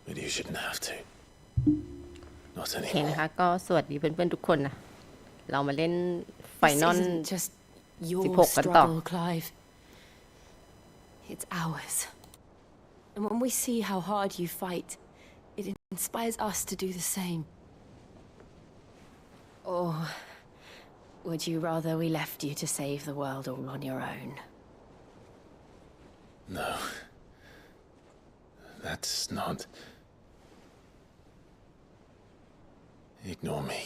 But you shouldn't have to. Not โอเคนะ anymore. คะก็สวัสดีเพื่อนๆทุกคนนะเรามาเล่นไฟนอล This isn't just your 16 กันต่อ struggle, Clive. It's ours. And when we see how hard you fight, it inspires us to do the same. Or would you rather we left you to save the world all on your own? No. That's not... Ignore me.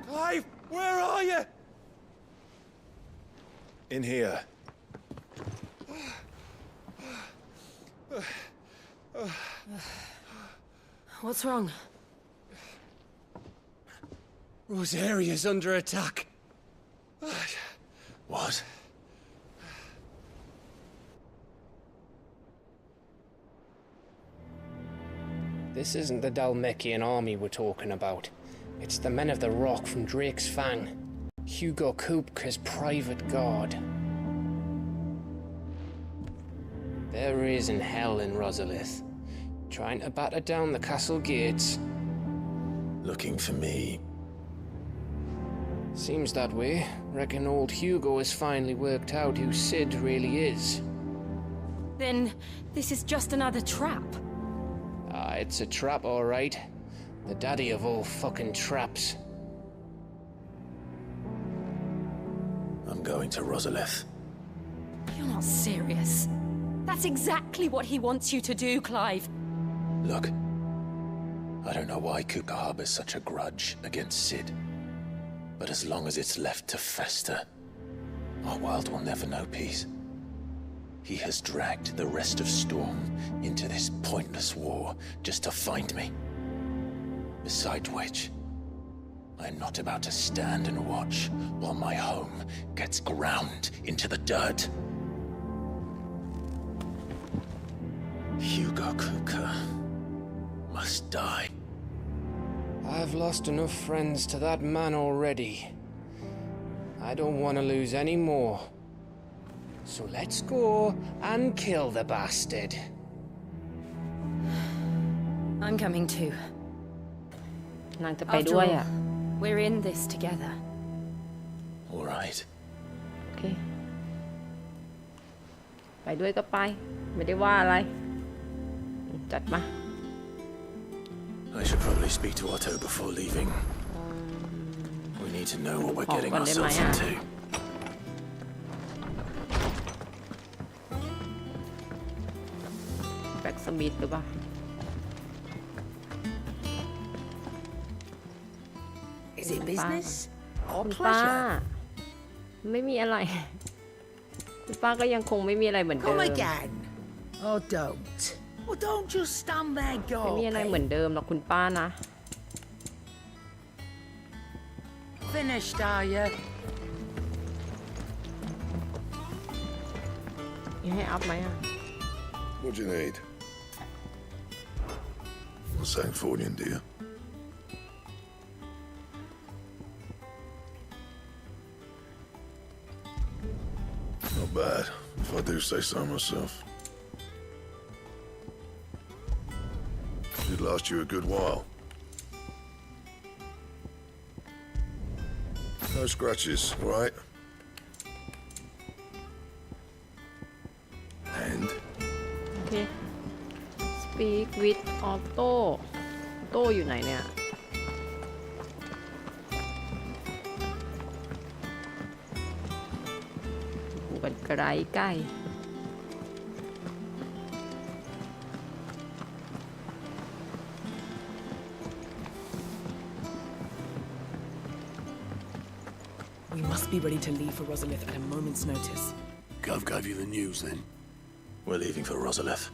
Clive, where are you? In here. What's wrong? Rosaria's under attack. What? This isn't the Dalmekian army we're talking about. It's the men of the Rock from Drake's Fang. Hugo Kupka's private guard. There is in hell in Rosalith, trying to batter down the castle gates. Looking for me. Seems that way. Reckon old Hugo has finally worked out who Sid really is. Then this is just another trap. Ah, it's a trap, all right. The daddy of all fucking traps. I'm going to Rosalith. You're not serious. That's exactly what he wants you to do, Clive. Look. I don't know why Kuka harbors such a grudge against Sid. But as long as it's left to fester, our world will never know peace. He has dragged the rest of Storm into this pointless war just to find me. Besides which, I'm not about to stand and watch while my home gets ground into the dirt. Hugo Kuka must die. I've lost enough friends to that man already. I don't want to lose any more. So let's go and kill the bastard. I'm coming too. นางจะไป After ด้วย all, อ่ะ we're in this together. All right. โอเคไปด้วยก็ไปไม่ได้ว่าอะไรจัดมา I should probably speak to Otto before leaving. We need to know what we're getting ourselves into. แบ็กสมิธหรือเปล่า Is it business or คุณป้า pleasure? ไม่มีอะไร คุณป้าก็ยังคงไม่มีอะไรเหมือนเดิม Come again. Oh, don't. Well, don't just stand there ไม่มีอะไรเหมือน gawping. เดิมหรอกคุณป้านะ Finished, are you? ยังให้อัพไหมอ่ะ What do you need? The Sangfordian, do you? Not bad, if I do say so myself. Should last you a good while. No scratches, right? And โอเค speak with auto auto อยู่ไหนเนี่ยอยู่กันไกลใกล้ We must be ready to leave for Rosalith at a moment's notice. Gov gave you the news then? We're leaving for Rosalith.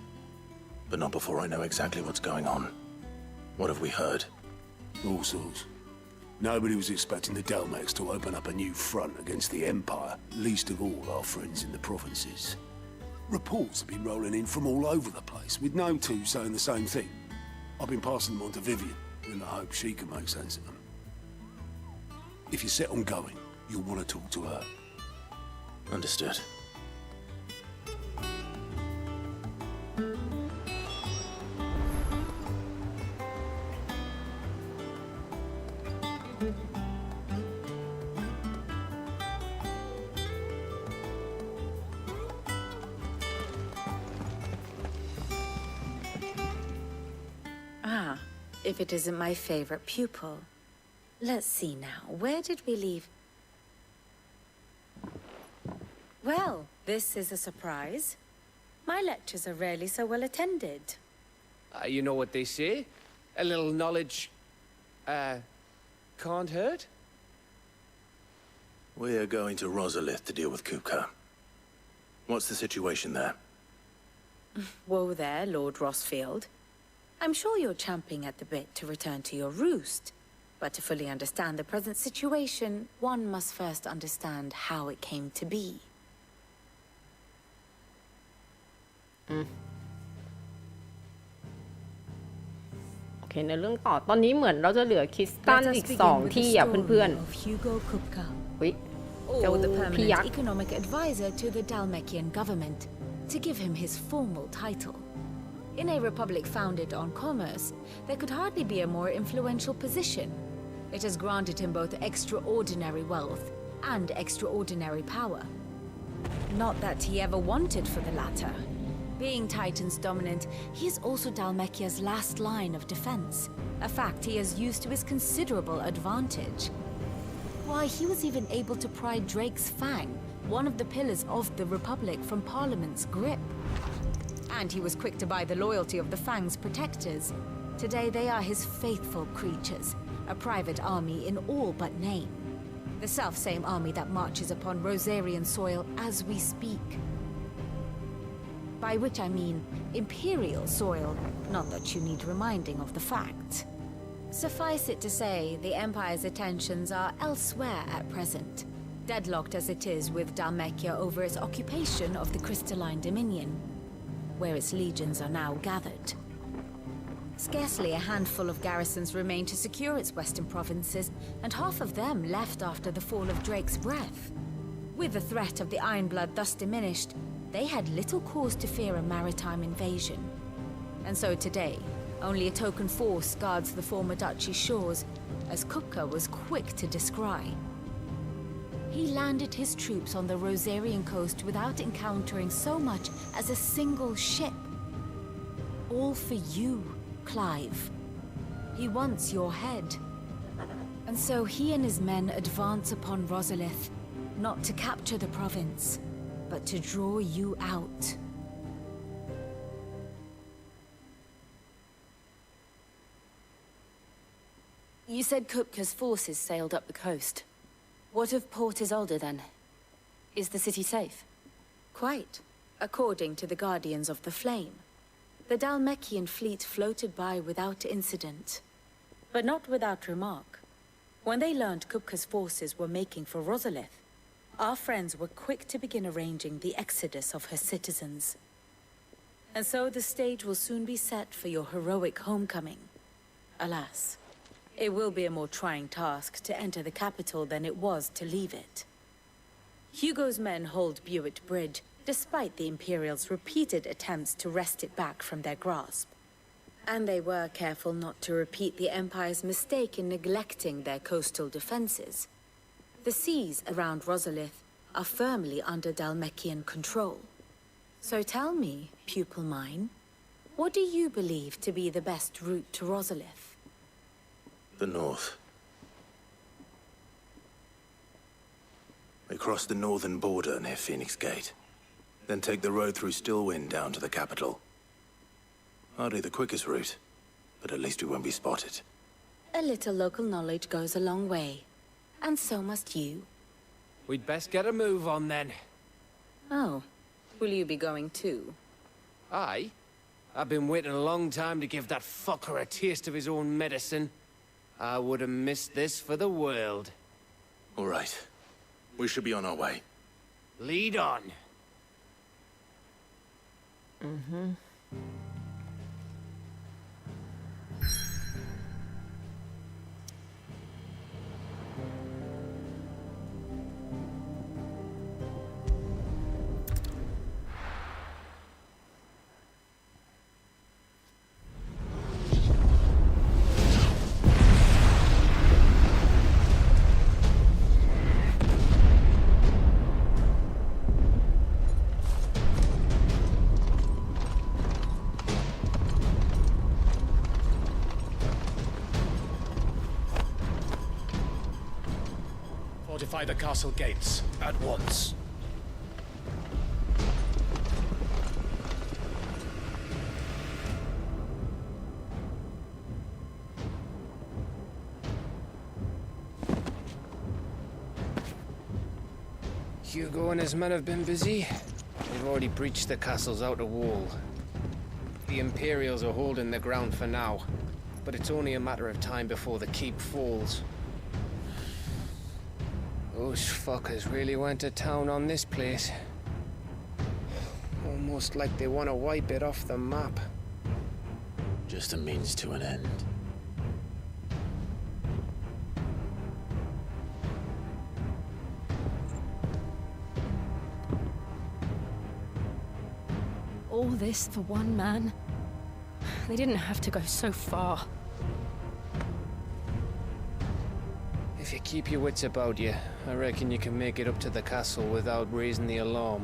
But not before I know exactly what's going on. What have we heard? All sorts. Nobody was expecting the Dalmaks to open up a new front against the Empire, least of all our friends in the provinces. Reports have been rolling in from all over the place, with no two saying the same thing. I've been passing them on to Vivian in the hope she can make sense of them. If you're set on going, you'll want to talk to her. Understood. Ah, if it isn't my favorite pupil. Let's see now, where did we leave? Well, this is a surprise. My lectures are rarely so well attended. You know what they say? A little knowledge, can't hurt? We're going to Rosalith to deal with Kupka. What's the situation there? Whoa there, Lord Rossfield. I'm sure you're champing at the bit to return to your roost. But to fully understand the present situation, one must first understand how it came to be. โอเคในเรื่องต่อตอนนี้เหมือนเราจะเหลือคริสตัลอีก2ที่อ่ะเพื่อนๆอุ๊ยเจ้า or the พี่ยัก permanent ษ์ economic advisor to the Dalmekian government, to give him his formal title. In a republic founded on commerce, there could hardly be a more influential position. It has granted him both extraordinary wealth and extraordinary power. Not that he ever wanted for the latter. Being Titan's dominant, he is also Dalmekia's last line of defense, a fact he has used to his considerable advantage. Why, he was even able to pry Drake's Fang, one of the pillars of the Republic, from Parliament's grip. And he was quick to buy the loyalty of the Fang's protectors. Today they are his faithful creatures, a private army in all but name. The self-same army that marches upon Rosarian soil as we speak. By which I mean Imperial soil, not that you need reminding of the fact. Suffice it to say, the Empire's attentions are elsewhere at present, deadlocked as it is with Dalmekia over its occupation of the Crystalline Dominion, where its legions are now gathered. Scarcely a handful of garrisons remain to secure its western provinces, and half of them left after the fall of Drake's Breath. With the threat of the Ironblood thus diminished, they had little cause to fear a maritime invasion. And so today, only a token force guards the former duchy's shores, as Kupka was quick to descry. He landed his troops on the Rosarian coast without encountering so much as a single ship. All for you, Clive. He wants your head. And so he and his men advance upon Rosalith, not to capture the province, but to draw you out. You said Kupka's forces sailed up the coast. What of Port Isolde, then? Is the city safe? Quite, according to the Guardians of the Flame. The Dalmekian fleet floated by without incident, but not without remark. When they learned Kupka's forces were making for Rosalith, our friends were quick to begin arranging the exodus of her citizens. And so the stage will soon be set for your heroic homecoming. Alas, it will be a more trying task to enter the capital than it was to leave it. Hugo's men hold Buett Bridge, despite the Imperials' repeated attempts to wrest it back from their grasp. And they were careful not to repeat the Empire's mistake in neglecting their coastal defenses. The seas around Rosalith are firmly under Dalmekian control. So tell me, pupil mine, what do you believe to be the best route to Rosalith? The north. We cross the northern border near Phoenix Gate. Then take the road through Stillwind down to the capital. Hardly the quickest route, but at least we won't be spotted. A little local knowledge goes a long way. And so must you. We'd best get a move on then. Oh, will you be going too? Aye. I've been waiting a long time to give that fucker a taste of his own medicine. I would have missed this for the world. All right. We should be on our way. Lead on. โ Fortify the castle gates at once. Hugo and his men have been busy. They've already breached the castle's outer wall. The Imperials are holding the ground for now, but it's only a matter of time before the keep falls. Those fuckers really went to town on this place. Almost like they want to wipe it off the map. Just a means to an end. All this for one man? They didn't have to go so far. If you keep your wits about you, I reckon you can make it up to the castle without raising the alarm.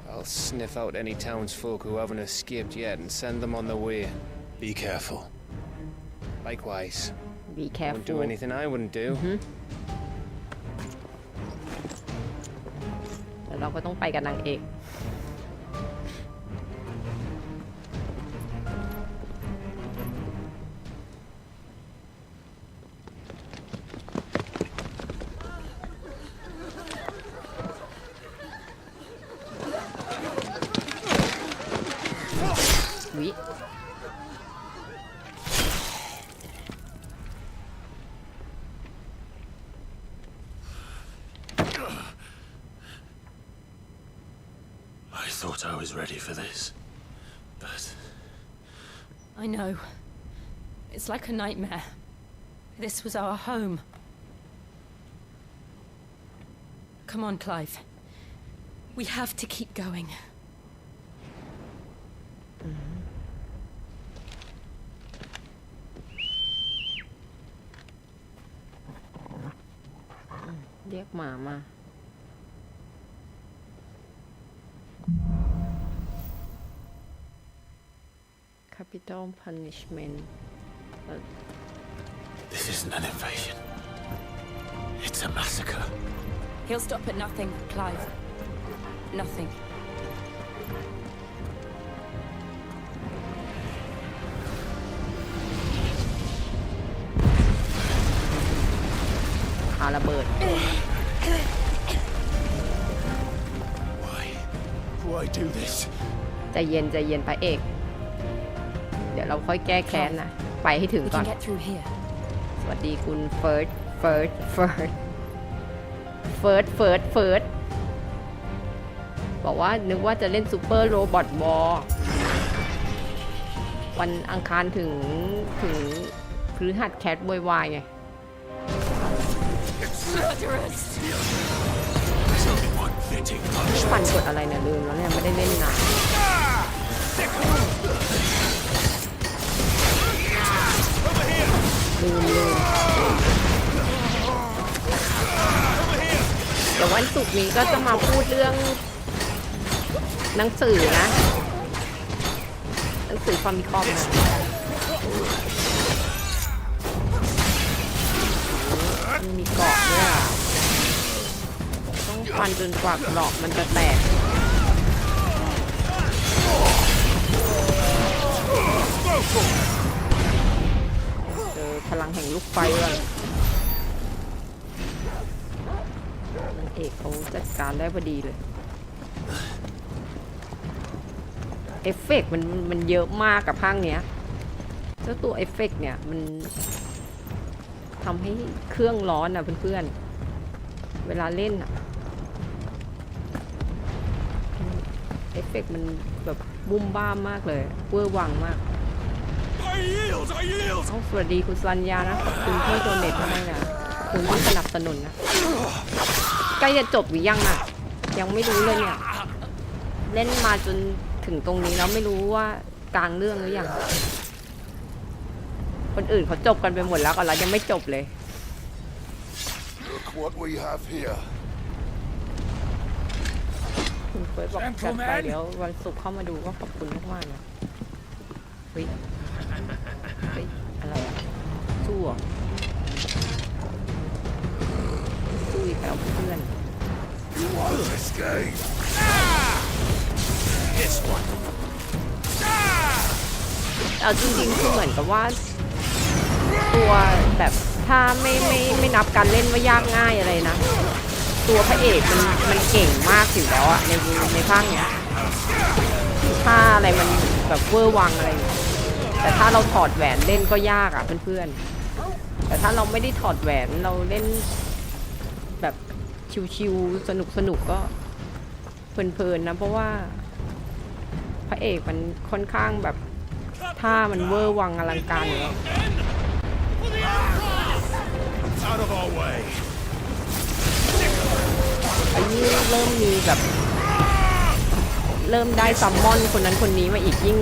I'll sniff out any townsfolk who haven't escaped yet and send them on their way. Be careful. Likewise. Be Wouldn't do careful anything I wouldn't do. แล้วเราก็ต้องไปกับนางเอก วิ I thought I was ready for this, but I know. It's like a nightmare. This was our home. Come on, Clive. We have to keep going. เรียกหมามา Capital Punishment this isn't an invasion. It's a massacre. He'll stop at nothing, Clive. Nothing. Why do this? ใจเย็นใจเย็นพระเอก เดี๋ยวเราค่อยแก้แค้นนะ ไปให้ถึง We ก่อน can get through here. สวัสดีคุณเฟิร์สบอกว่านึกว่าจะเล่นซูเปอร์โรบอทวอลวันอังคารถึงพฤหัสแคทวายไง ปั่นกดอะไรเนี่ยลืมแล้วเนี่ยไม่ได้เล่นนานลืมเดี๋ยววันศุกร์นี้ก็จะมาพูดเรื่องหนังสือนะหนังสือฟามิคอมนะมีเกาะด้วยอ่ะต้องฟันจนกว่าเกราะมันจะแตกเจอพลังแห่งลูกไฟก่อนนางเอกเขาจัดการได้พอดีเลยเอฟเฟกต์มันเยอะมากกับภาคเนี้ยเจ้าตัวเอฟเฟกต์เนี่ยมันทำให้เครื่องร้อนอ่ะเพื่อนๆเวลาเล่นอ่ะเอฟเฟกต์มันแบบบุ้มบ้ามมากเลยเวอร์วังมากสวัสดีคุณสัญญานะขอบคุณที่โดเนทมาให้นะคุณที่สนับสนุนนะใกล้จะจบหรือยังอ่ะยังไม่รู้เลยเนี่ยเล่นมาจนถึงตรงนี้แล้วไม่รู้ว่ากลางเรื่องหรือยังคนอื่นเขาจบกันไปหมดแล้วก่อนเรายังไม่จบเลย Look what we have here. คุณเฟิร์สบอกจัดไปเดี๋ยววันศุกร์เข้ามาดูก็ขอบคุณมากๆนะเฮ้ยอะไรอะ สู้อ่ะสู้อีกแล้วเพื่อนเอาจริงๆคือเหมือนกับว่าตัวแบบถ้าไม่นับการเล่นว่ายากง่ายอะไรนะตัวพระเอกมันเก่งมากอยู่แล้วอะในภาคเนี้ยถ้าอะไรมันแบบเวอร์วังอะไรแต่ถ้าเราถอดแหวนเล่นก็ยากอะเพื่อนๆแต่ถ้าเราไม่ได้ถอดแหวนเราเล่นแบบชิวๆสนุกก็เพลินๆนะเพราะว่าพระเอกมันค่อนข้างแบบท่ามันเวอร์วังอลังการอยู่แล้วอันนี้เริ่มมีแบบเริ่มได้ซัมมอนคนนั้นคนนี้มาอีกยิ่ง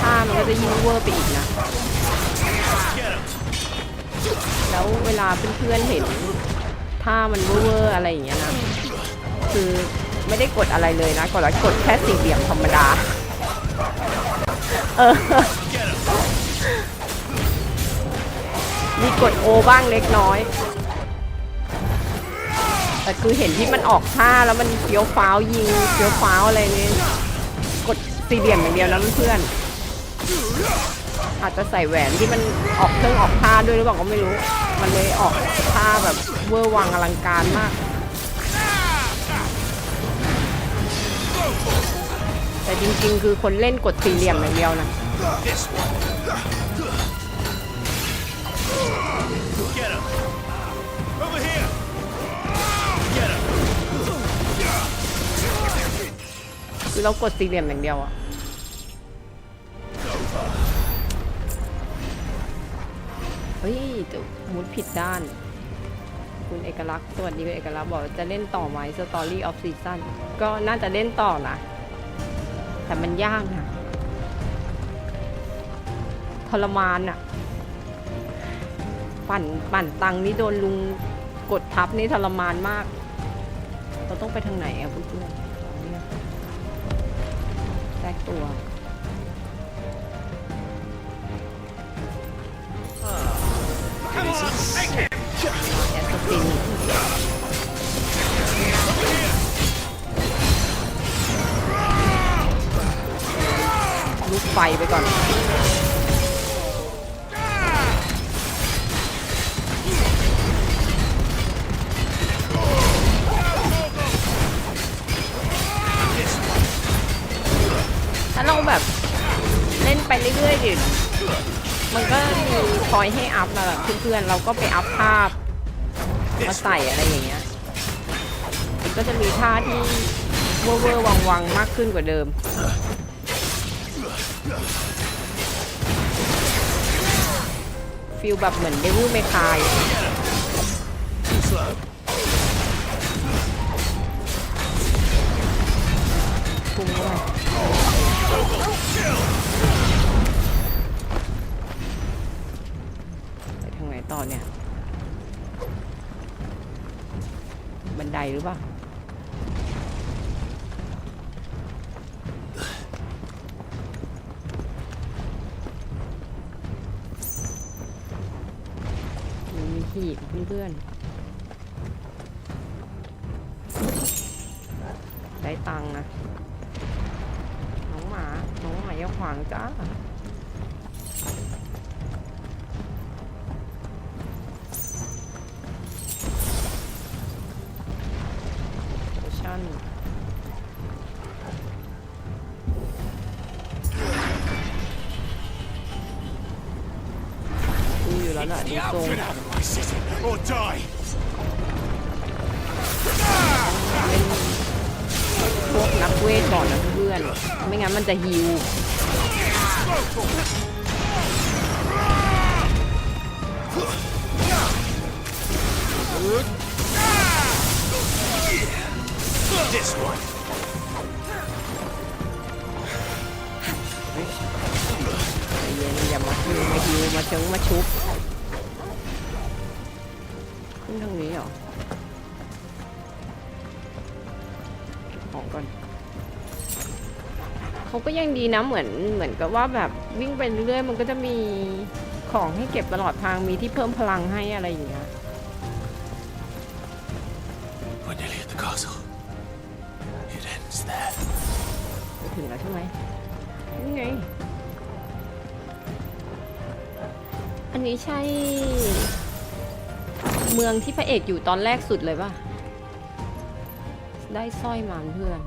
ท่ามันก็จะยิ่งเวอร์ไปอีกนะแล้วเวลาเพื่อนๆเห็นท่ามันเวอร์อะไรอย่างเงี้ยนะคือไม่ได้กดอะไรเลยนะกดแค่สี่เหลี่ยมธรรมดามีกดโอบ้างเล็กน้อยแต่คือเห็นที่มันออกท่าแล้วมันเฟี้ยวฟ้าวยิงเฟี้ยวฟ้าวอะไรนี่กดสี่เหลี่ยมอย่างเดียวนะเพื่อนอาจจะใส่แหวนที่มันออกเครื่องออกท่าด้วยหรือเปล่าก็ไม่รู้มันเลยออกท่าแบบเวอร์วังอลังการมากแต่จริงๆคือคนเล่นกดสี่เหลี่ยมอย่างเดียวนะคือเรากดสี่เหลี่ยมอย่างเดียวอะเฮ้ยจะมุดผิดด้านคุณเอกลักษณ์สวัสดีคุณเอกลักษณ์บอกจะเล่นต่อไหม Story of Season ก็น่าจะเล่นต่อนะแต่มันยากนะทรมานอะปั่นตังนี่โดนลุงกดทับนี่ทรมานมากเราต้องไปทางไหนอะเพื่อนๆแทรกตัวแอสซินลุกไฟไปก่อนถ้าเราแบบเล่นไปเรื่อยๆดิมันก็มีคอยให้อัพมาแบบเพื่อนๆเราก็ไปอัพภาพมาใส่อะไรอย่างเงี้ยมันก็จะมีท่าที่เวอร์วังมากขึ้นกว่าเดิมฟีลแบบเหมือนเดวิลเมคายพุ่งเลยไปทางไหนต่อเนี่ยบันไดหรือเปล่ามีหีบเพื่อนๆได้ตังค์นะน้องหมาอย่าขวางจ้าดูอยู่แล้วนะดูทรงเป็นพวกนักเวทก่อนนะเพื่อนไม่งั้นมันจะฮิวเย็นอย่ามาฮิวมาเชิงมาชุบขึ้นทางนี้เหรอเก็บของก่อน เขาก็ยังดีนะเหมือนกับว่าแบบวิ่งไปเรื่อยๆมันก็จะมีของให้เก็บตลอดทางมีที่เพิ่มพลังให้อะไรอย่างเงี้ย We're nearly at the castle. It ends there. ไปถึงแล้วใช่ไหมนี่ไงอันนี้ใช่เมืองที่พระเอกอยู่ตอนแรกสุดเลยป่ะได้สร้อยมาเพื่อน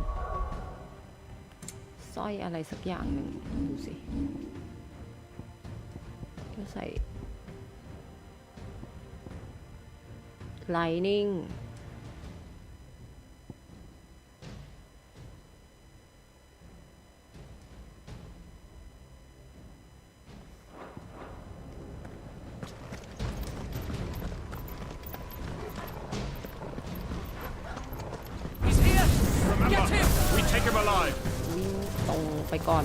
สร้อยอะไรสักอย่างหนึ่งดูสิก็ใส่ Lightning We take him alive. วิ่งตรงไปก่อน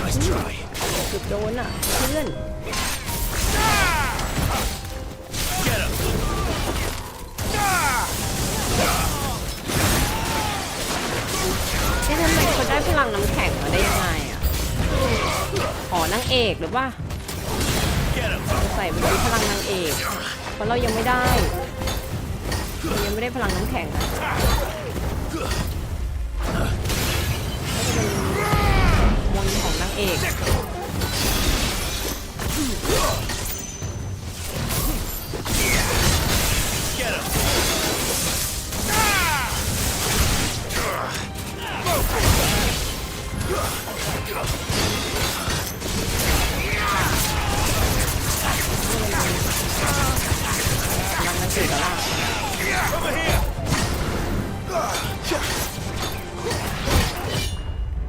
Nice try. จุดโดนอ่ะเพื่อนทำไมเขาได้พลังน้ำแข็งมาได้ยังไงอ่ะอ๋อนางเอกหรือว่าใส่ไปดูพลังนางเอกเพราะเรายังไม่ได้พลังน้ำแข็งนะก็จะเป็นมนต์ของนางเอก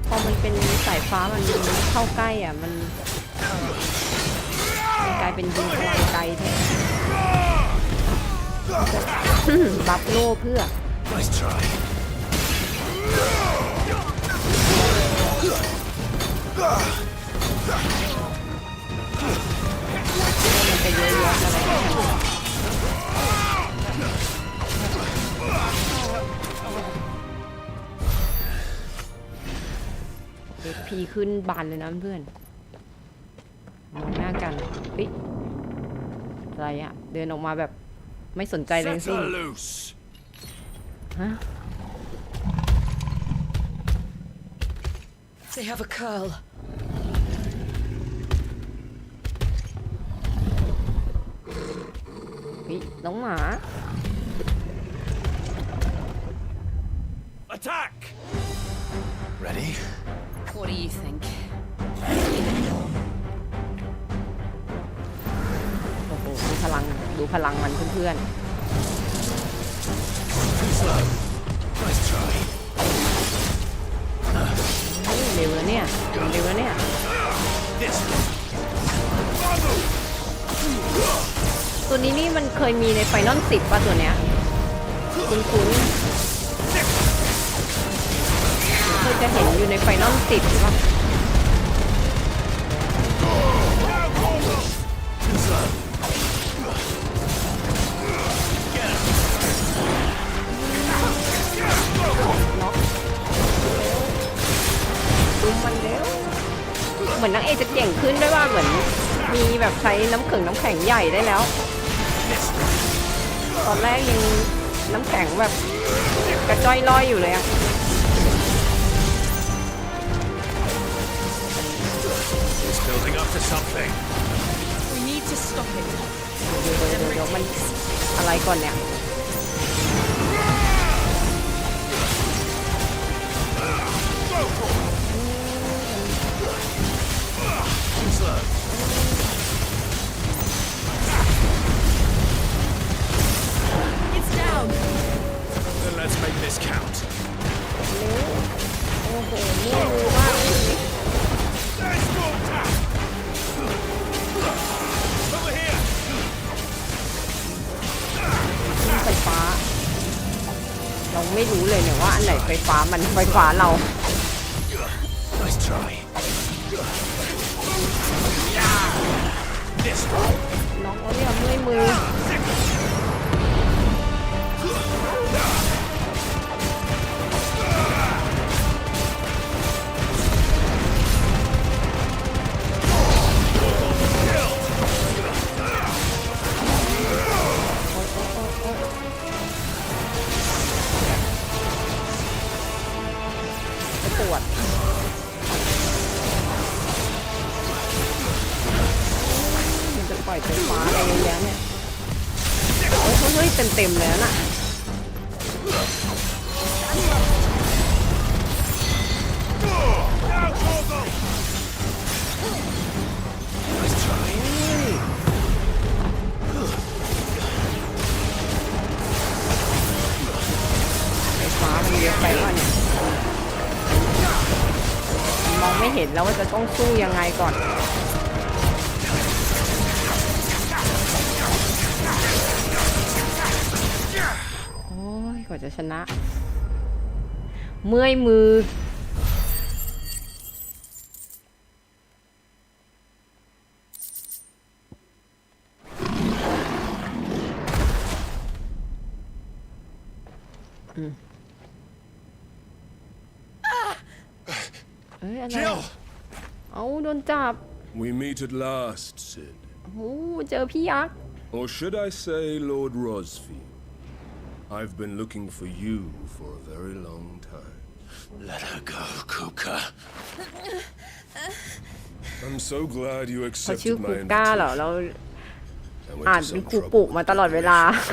พอมันเป็นสายฟ้ามันเข้าใกล้อ่ะมันกลายเป็นยิงพลังไกลแทนบัฟโล่เพื่อ Nice try. มันจะเยอะแยะอะไรพีขึ้นบานเลยนะเพื่อนมองหน้ากันเฮ้ยอะไรอะเดินออกมาแบบไม่สนใจเลยสิฮะ They have a curl. เฮ้ยน้องหมา Attack! Ready? What do you think? โอ้โหดูพลังมันเพื่อน Too slow. Nice try. ๆเร็วแล้วเนี่ย This. ตัวนี้นี่มันเคยมีในไฟนอล10ป่ะตัวเนี้ยคุ้นเคยจะเห็นอยู่ในไฟนอล10หรือเปล่า Too slow. น็อกดูมันเร็วเหมือนนางเอกจะเก่งขึ้นด้วยว่าเหมือนมีแบบใช้น้ำแข็งใหญ่ได้แล้ว ตอนแรกยังน้ำแข็งแบบกระจ้อยลอยอยู่เลยอะ It's building up to something. We need to stop it. เดี๋ยวมันอะไรก่อนเนี่ย Too slow. It's down. Then let's make this count. โอ้โหมั่วมือมากเลย Nice small attack! Over here! ไฟฟ้า เราไม่รู้เลยเนี่ยว่าอันไหนไฟฟ้ามันไฟฟ้าเรา Nice try. This. น้องเขาเนี่ยเมื่อยมือ เต็มๆเลยน่ะไฟฟ้ามันเยอะไปก่อนเนี่ยมองไม่เห็นแล้วว่าจะต้องสู้ยังไงก่อนโอ้ยกว่าจะชนะเมื่อยมืออะไรเอาโดนจับ We meet at last, Sid. โอ้เจอพี่ยักษ์ Or should I say Lord Rosfield? I've been looking for you for a very long time. Let her go, Kuka. I'm so glad you เขาชื่อ accepted คู my ก้าเหรอ invitation. เรา I อ่าน went to เป็น some คูปุ trouble มา with ต the ลอดเวลา place.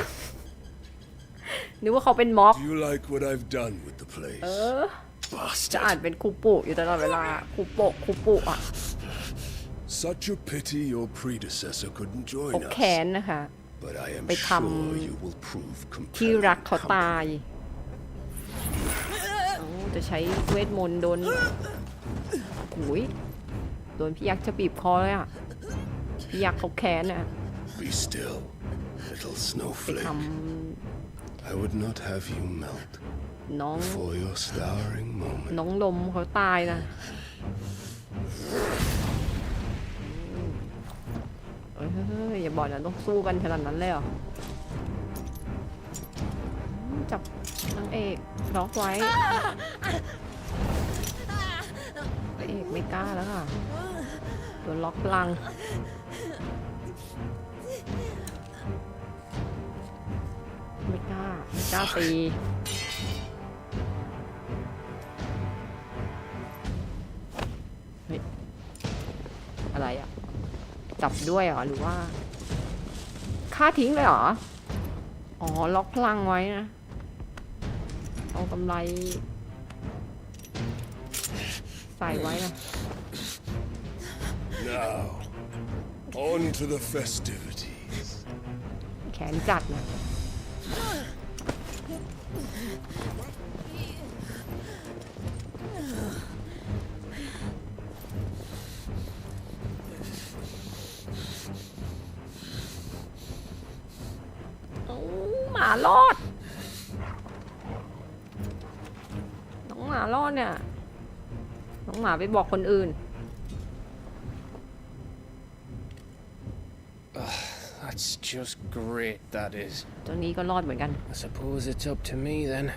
นึกว่าเขาเป็นม็อบ Do you like what I've done with the place? จะอ่านเป็นคูปุอยู่ตลอดเวลาคูปุอ่ะ Such a pity your predecessor couldn't เขา join แค้น us. นะคะ But I am ไปท sure you will prove ำที่ compelling รักเขาตาย company. จะใช้เวทมนต์โดนหุยโดนพี่ยักษ์จะบีบคอเลยอ่ะพี่ยักษ์เขาแค้นอ่ะ Be still, little ไป snowflake. ท I would not have you melt ำน้อง for your starring moment. น้องลมเขาตายนะอย่าบอกนะต้องสู้กันขนาดนั้นเลยเหรอจับนางเอกล็อกไว้พระเอกไม่กล้าแล้วค่ะโดนล็อกพลังไม่กล้าตีเฮ้ยอะไรอ่ะจับด้วยเหรอหรือว่าฆ่าทิ้งเลยเหรออ๋อล็อกพลังไว้นะเอากำไรใส่ไว้นะ Now, on to the festivities. แขนจัดนะหมารอดน้องหมารอดเนี่ยน้องหมาไปบอกคนอื่น That's just great, that is. ตรงนี้ก็รอดเหมือนกัน I suppose it's up to me then.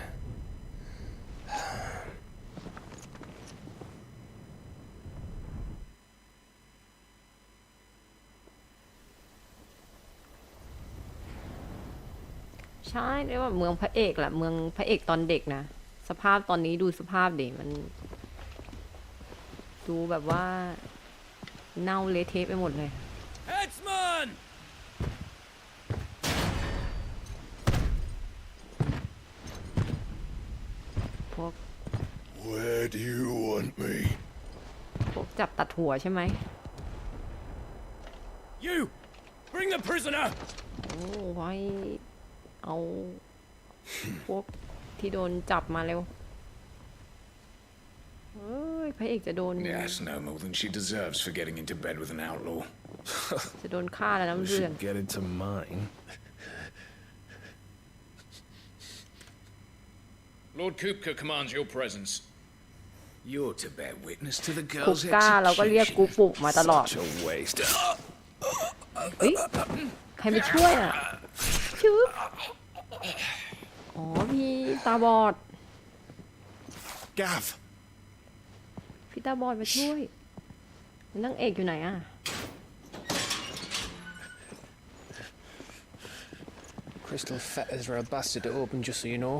ใช่เรียกว่าเมืองพระเอกแหละเมืองพระเอกตอนเด็กนะสภาพตอนนี้ดูสภาพเด็กมันดูแบบว่าเน่าเละเทะไปหมดเลย Headsman! พวก Where do you want me? จับตัดหัวใช่ไหม You! Bring the prisoner! โอ้ไว้เอาพวกที่โดนจับมาเร็วเฮ้ยพระเอกจะโดน Yes, no more than she deserves for getting into bed with an outlaw. จะโดนฆ่าแล้วนะเพื่อน Get into mine. Lord Kupka commands your presence. You're to bear witness to the คุ girl's กก้าเราก็เรียกกูปุกมาตลอด Such a waste. เฮ้ยใครไปช่วยอ่ะชื่ออ๋อพี่ตาบอด Gav! พี่ตาบอดมาช่วยนางเอกอยู่ไหนอ่ะ Crystal fetters are a bastard to open, just so you know.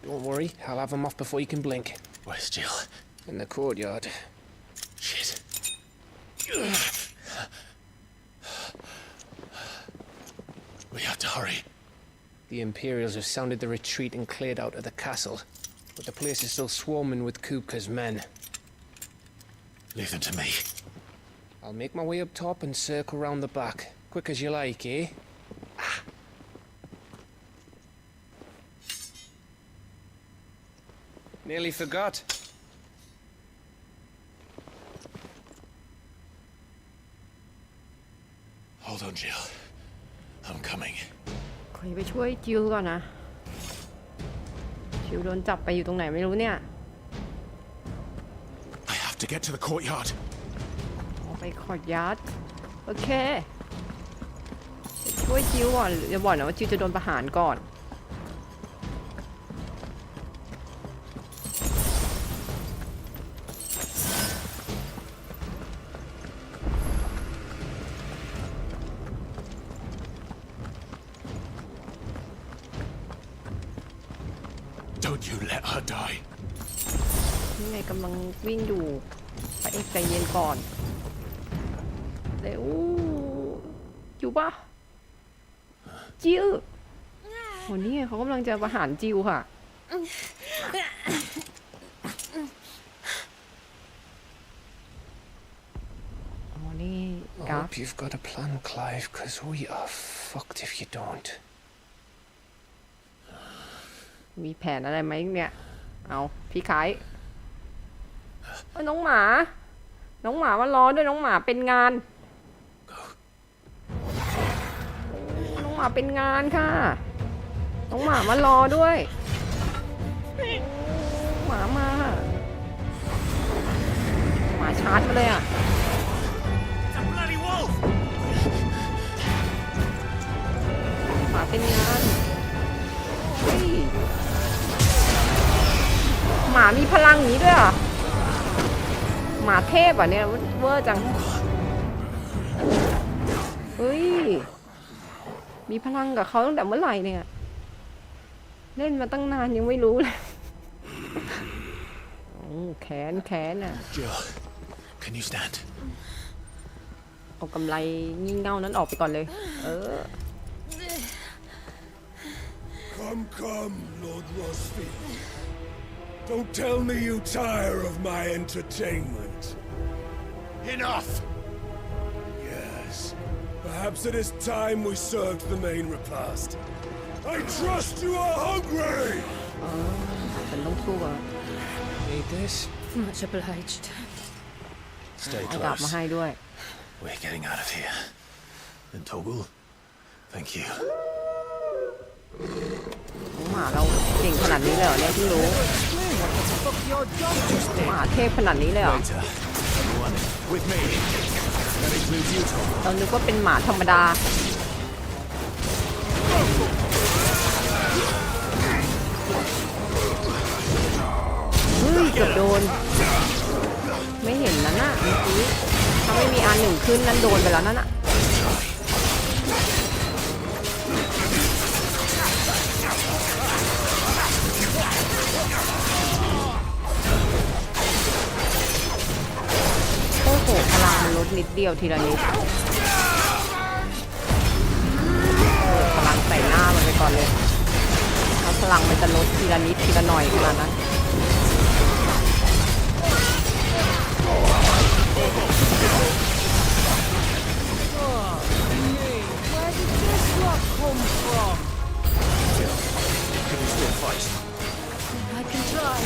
Don't worry, I'll have them off before you can blink. Where's Jill? In the courtyard. Shit. We have to hurry. The Imperials have sounded the retreat and cleared out of the castle, but the place is still swarming with Kupka's men. Leave them to me. I'll make my way up top and circle round the back. Quick as you like, eh? Nearly forgot. Hold on, Jill. I'm coming. ขอไปช่วยจิวก่อนนะจิวโดนจับไปอยู่ตรงไหนไม่รู้เนี่ย I have to get to the courtyard. ออกไปขอดยัดโอเคช่วยจิวก่อนอย่าบอกนะว่าจิวจะโดนประหารก่อน Don't you let her die. นี่ไงกำลังวิ่งอยู่พระเอกใจเย็นก่อนเร็วอยู่ปะจิวโหนี่ไงเขากำลังจะประหารจิวค่ะอ๋อนี่ I กราฟ hope you've got a plan, Clive, because we are fucked if you don't. มีแผนอะไรไหมเนี่ยเอาพี่ไข่น้องหมาว่ารอด้วยน้องหมาเป็นงานน้องหมาเป็นงานค่ะน้องหมามารอด้วยหมามาหมาชาร์จมาเลยอ่ะหมาเป็นงานเฮ้ยหมามีพลังอย่างนี้ด้วยอ่ะหมาเทพอ่ะเนี่ยเวอร์จังเฮ้ยมีพลังกับเขาตั้งแต่เมื่อไหร่เนี่ยเล่นมาตั้งนานยังไม่รู้เลยแขนอ่ะ Jill, can you stand? เอากำไรงี่เง่านั้นออกไปก่อนเลยCome, Lord Rosfield. Don't tell me you tire of my entertainment. Enough! Yes. Perhaps it is time we served the main repast. I trust you are hungry! ฉันต้องสู้อ่ะ Need this? Much obliged. Stay เอาดาบมา close. ให้ด้วย We're getting out of here. And Toggle, thank you. หมาเราเก่งขนาดนี้เลยเหรอเนี่ยเพิ่งรู้หมาเทพขนาดนี้เลยเหรอ Later. Everyone, with me. That includes you, Toggle. เรานึกว่าเป็นหมาธรรมดาเฮ้ยเกือบโดนไม่เห็นนั่นน่ะเมื่อกี้ถ้าไม่มีR1ขึ้นนั่นโดนไปแล้วนั่นน่ะโอ้โหพลังมันลดนิดเดียวทีละนิดพลังใส่หน้ามันไปก่อนเลยแล้วพลังมันจะลดทีละนิดทีละหน่อยขนาดนั้นCan you still fight? I can try.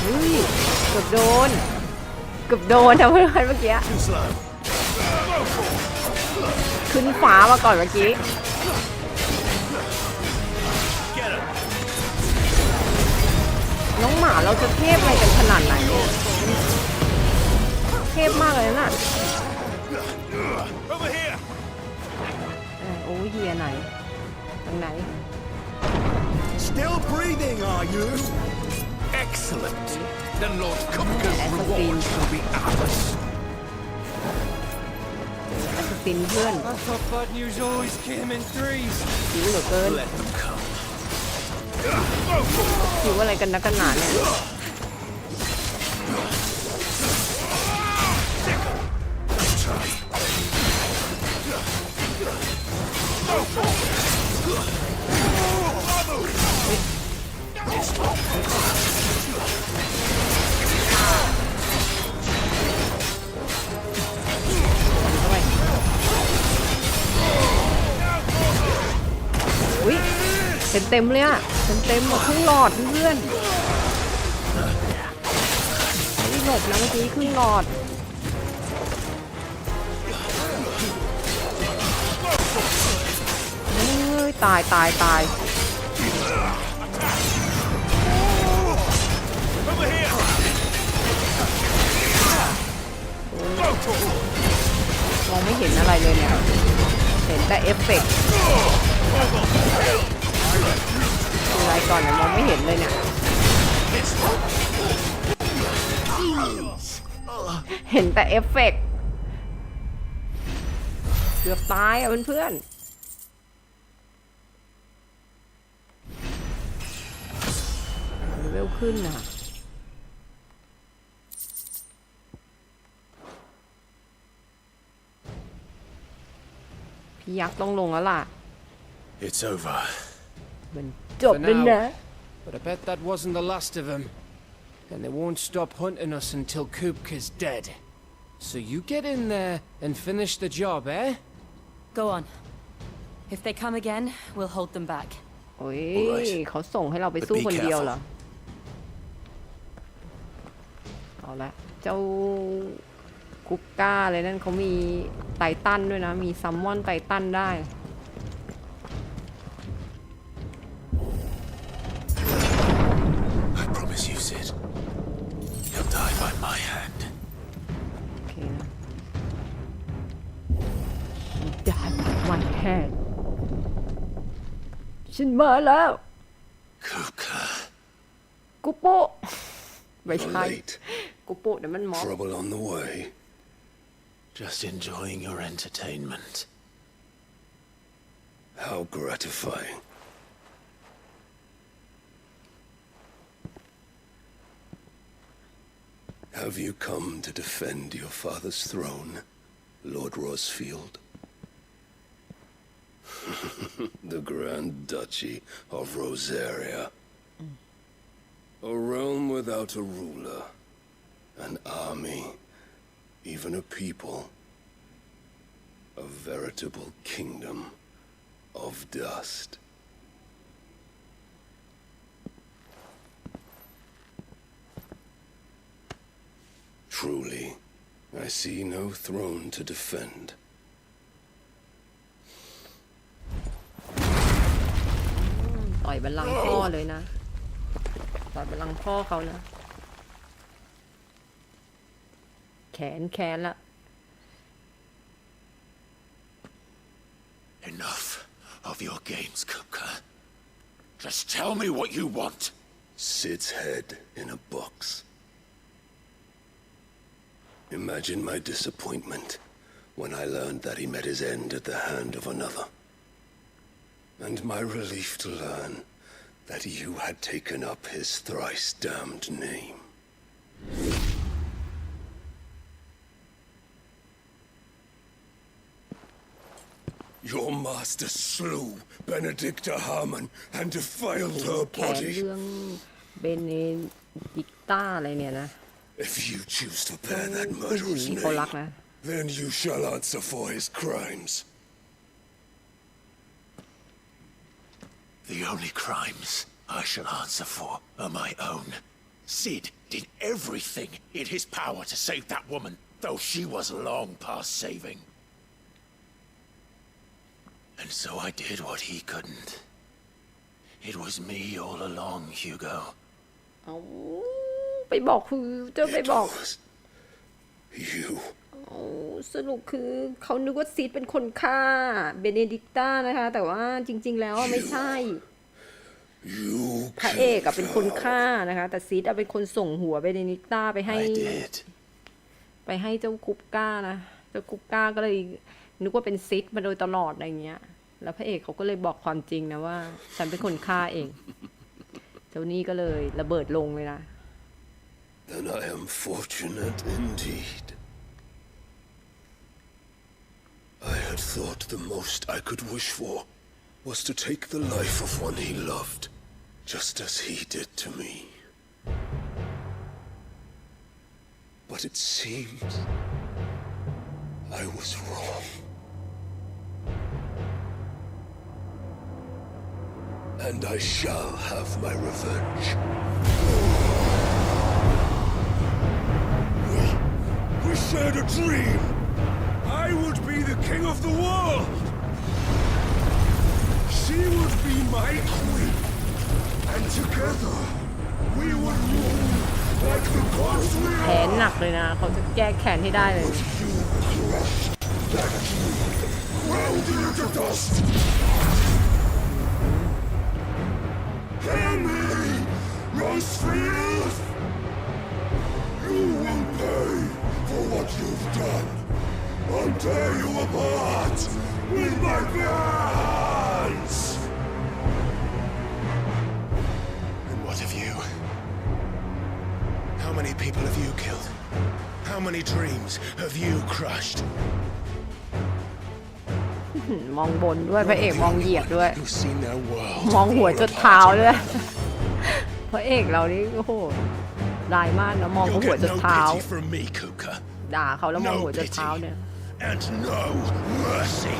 เฮ้ยเกือบโดนนะเพื่อนเมื่อกี้ Too slow. ขึ้นฟ้ามาก่อนเมื่อกี้ Get him. น้องหมาเราจะเทพอะไรกันขนาดไหนเทพมากเลยน่ะ Over here. โอ้ยเฮียไหนตรงไหน Still breathing, are you? Excellent. Then Lord Kupka's reward will be ours. แอสซินเพื่อน I thought bad news always came in threes. คิวเหลือเกิน Let them come. คิวอะไรกันนักกันหนาเนี่ย เต็มเลยอะเต็มหมดครึ่งหลอดเพื่อนไม่หลบนะเมื่อกี้ครึ่งหลอดตายมองไม่เห็นอะไรเลยเนี่ยเห็นแต่เอฟเฟกต์อะไรก่อนเนี่ยมองไม่เห็นเลยเนี่ยเห็นแต่เอฟเฟกต์เกือบตายอ่ะเพื่อนเร็วขึ้นน่ะพี่ยักษ์ต้องลงแล้วล่ะ It's over. มันจบแล้วนะ But I bet that wasn't the last of them. And they won't stop hunting us until Kupka's dead. So you get in there and finish the job, eh? Go on. If they come again, we'll hold them back. โอ้ยเขาส่งให้เราไปสู้คนเดียวเหรอเอาละเจ้าคุกก้าเลยนั่นเขามีไททันด้วยนะมีซัมมอนไททันได้ I promise you, Sid. You'll die by my hand. โอเคนะ Die by my hand ฉันมาแล้ว Kupka. กุโปะไม่ใช่กุโปะเดี๋ยวมันมอบ Trouble on the way. Just enjoying your entertainment. How gratifying. Have you come to defend your father's throne, Lord Rosfield? The Grand Duchy of Rosaria. A realm without a ruler, an army, even a people. A veritable kingdom of dust. Truly, I see no throne to defend. ต่อยบัลลังก์พ่อเลยนะต่อยบัลลังก์พ่อเขานะแขนละ Enough of your games, Kupka. Just tell me what you want. Sid's head in a box. Imagine my disappointment when I learned that he met his end at the hand of another. And my relief to learn that you had taken up his thrice damned name. Your master slew Benedicta Harmon and defiled her แขน body. เรื่องเบเนดิกต้าอะไรเนี่ยนะ If you choose to bear that murderer's ผู้หญิงเขารัก name, นะ then you shall answer for his crimes. The only crimes I shall answer for are my own. Sid did everything in his power to save that woman, though she was long past saving. And so I did what he couldn't. It was me all along, Hugo. เอาไปบอกคือเจ้าไปบอก You. สรุปคือเขานึกว่าซีดเป็นคนฆ่าเบเนดิกต้านะคะแต่ว่าจริงๆแล้วไม่ใช่พระเอกเป็นคนฆ่านะคะแต่ซีดเป็นคนส่งหัวเบเนดิกต้าไปให้เจ้าคุปก้านะเจ้าคุปก้าก็เลยนึกว่าเป็นซีดมาโดยตลอดอะไรเงี้ยแล้วพระเอกเขาก็เลยบอกความจริงนะว่าฉันเป็นคนฆ่าเองเจ้านี่ก็เลยระเบิดลงเลยนะ Then I am fortunate indeed. I had thought the most I could wish for was to take the life of one he loved, just as he did to me. But it seems I was wrong. And I shall have my revenge. We shared a dream. I would be the king of the world. She would be my queen. And together, we would rule like the gods we are. แค้นหนักเลยนะเขาจะแก้แค้นให้ได้เลย That dream, ground into dust. Hear me, Rosefield! You will pay for what you've done. I'll tear you apart with my bare hands! And what of you? How many people have you killed? How many dreams have you crushed? มองบนด้วยพระเอกมองเหยียบด้วย You've seen their world. มองหัวจดเท้าด้วยพระเอกเรานี่โอ้โหร้ายมากนะมองเขาหัวจดเท้า No pity from me, Kuka. ด่าเขาแล้วมองหัวจดเท้าเนี่ย And no mercy.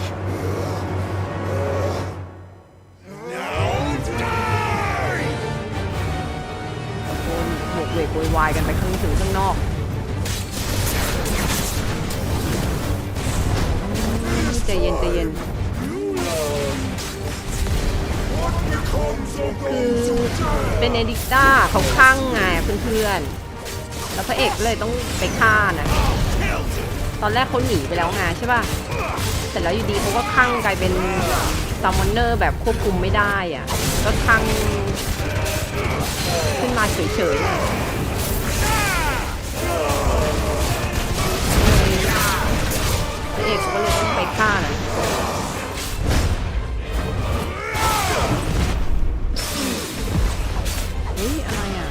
Now die! โวกเวกโวยวายกันไปข้างนอกใจเย็นใจเย็นคือเป็นเอดิกต้าเขาคลั่งไงเพื่อนๆแล้วพระเอกเลยต้องไปฆ่านะตอนแรกเขาหนีไปแล้วไงใช่ป่ะเสร็จแล้วอยู่ดีเขาก็คลั่งกลายเป็นซัมมอนเนอร์แบบควบคุมไม่ได้อ่ะก็คลั่งขึ้นมาเฉยๆนะพระเอกเขาก็เลยต้องไปฆ่านะเฮ้ยอะไรอ่ะ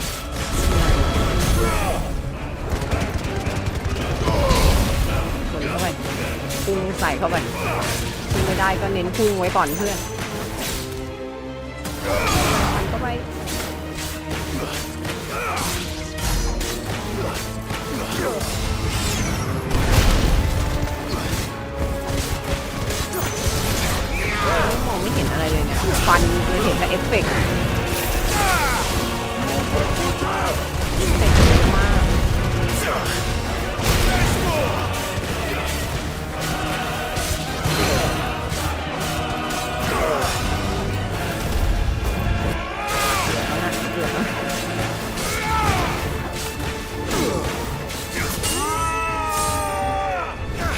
กดเข้าไปพุ่งใส่เข้าไปพุ่งไม่ได้ก็เน้นพุ่งไว้ก่อนเพื่อนมันเข้าไปมองไม่เห็นอะไรเลยเนี่ยฟันเลยเห็นแต่เอฟเฟกต์แต่เยอะมาก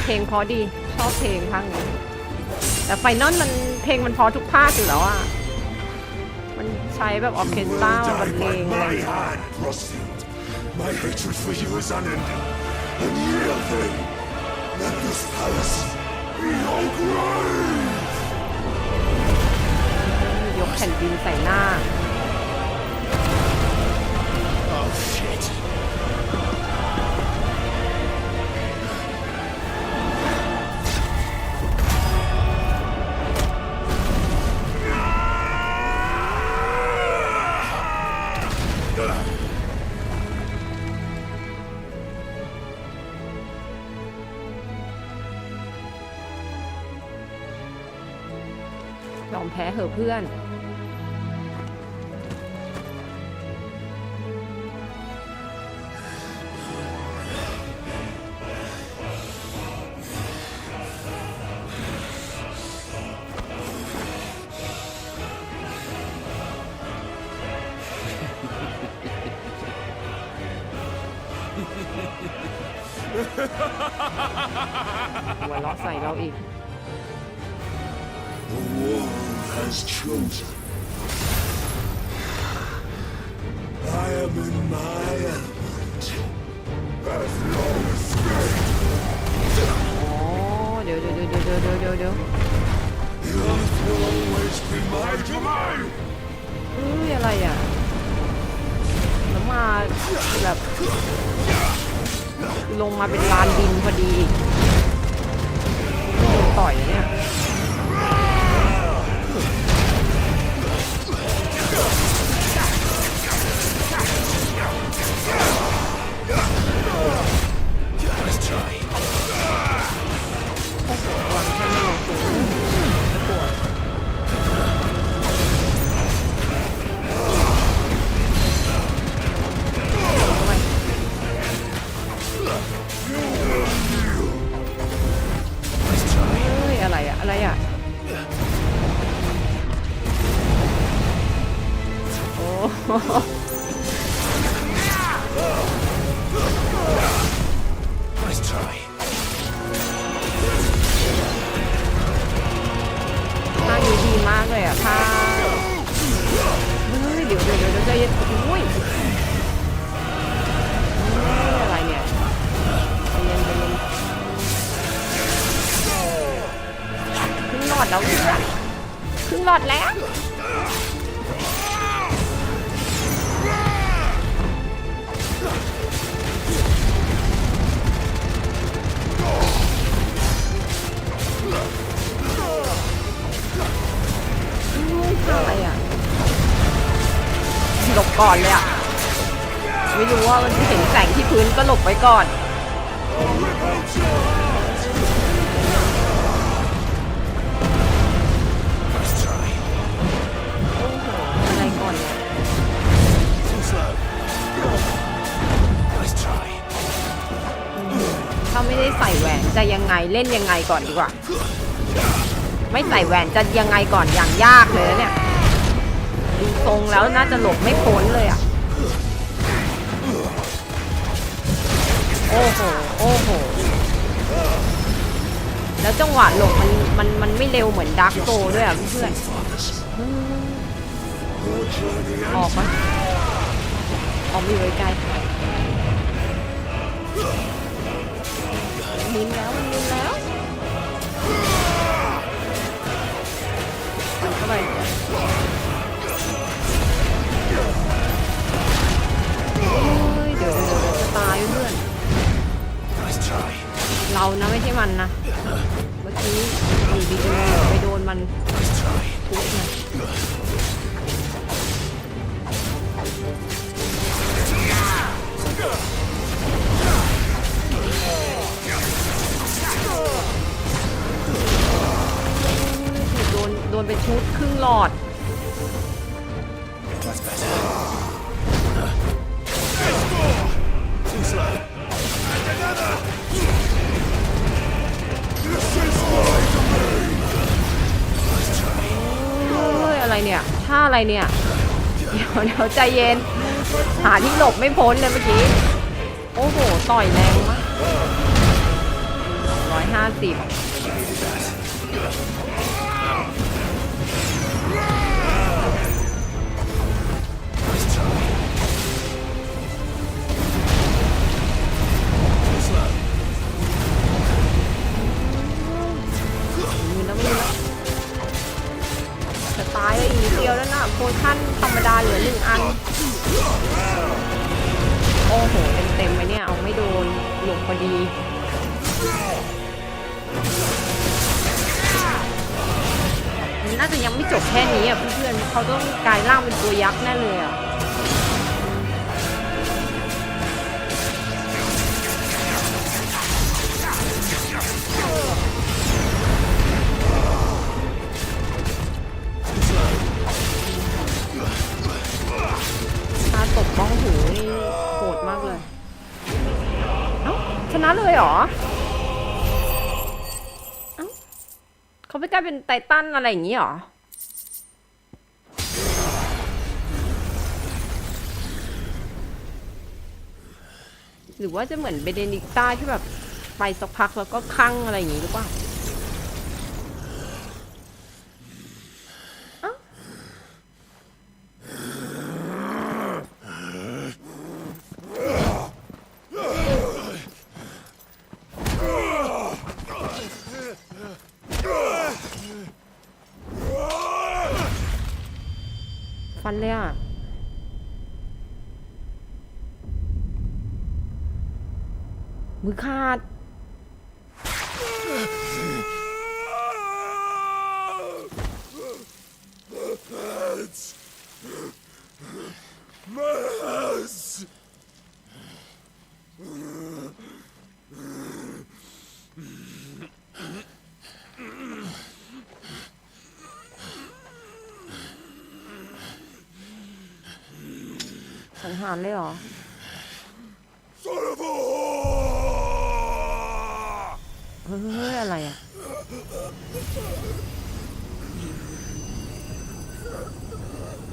เพลงเพราะดีชอบเพลงทั้งนี้แต่ไฟนอลมันเพลงมันเพราะทุกภาคอยู่แล้วอ่ะมันใช้แบบออร์เคสตราบรรเลงอะไรอย่างเงี้ย My hatred for you is unending, and yield thee. Let this palace be your grave. ยกแผ่นดินใส่หน้า Oh shit. ยอมแพ้เหอะเพื่อนหัวเราะใส่เราอีก The world has chosen. I am in my element. There's no escape. อ๋อเดี๋ยว The earth will always be my domain. อะไรอ่ะแล้วมาแบบลงมาเป็นลานดินพอดีโดนต่อยเนี่ย Nice try. ท่านี้ดีมากเลยอ่ะท่าเฮ้ยเดี๋ยวใจเย็นอุ้ยอะไรเนี่ยใจเย็นครึ่งหลอดแล้วเนี่ยครึ่งหลอดแล้วอะไรอ่ะหลบก่อนเลยอ่ะไม่รู้ว่ามันเห็นแสงที่พื้นก็หลบไว้ก่อนอะไรก่อนเนี่ยถ้าไม่ได้ใส่แหวนจะยังไงเล่นยังไงก่อนดีกว่าไม่ใส่แหวนจะยังไงก่อนอย่างยากเลยเนี่ยดูทรงแล้วน่าจะหลบไม่พ้นเลยอ่ะโอ้โหแล้วจังหวะหลบมันไม่เร็วเหมือนดาร์กโซด้วยอ่ะเพื่อนออกปะออกไม่อยู่ไกลมินแล้วเข้าไปเดี๋ยวจะตายเพื่อนเรานะไม่ใช่มันนะเมื่อกี้อยู่ดีๆไปโดนมันทุบนะโดนไปชุดครึ่งหลอดอะไรเนี่ยท่าอะไรเนี่ยเดี๋ยวใจเย็นหาที่หลบไม่พ้นเลยเมื่อกี้โอ้โหต่อยแรงมาก150ตายเลยอีกเดียวแล้วนะโพชั่นธรรมดาเหลือ1 อันโอ้โหเต็มไปเนี่ยเอาไม่โดนหลบพอดีน่าจะยังไม่จบแค่นี้อ่ะเพื่อนๆเขาต้องกลายร่างเป็นตัวยักษ์แน่เลยอ่ะตบบ้องหูนี่โหดมากเลยเอ้าชนะเลยเหรอเอ้าเขาไม่กลายเป็นไททันอะไรอย่างนี้เหรอหรือว่าจะเหมือนเบเดนิกต้าที่แบบไปสักพักแล้วก็คลั่งอะไรอย่างนี้หรือเปล่าฟันเลยอ่ะมือขาดสังหารเลยเหรอเฮ้ยอะไรอ่ะ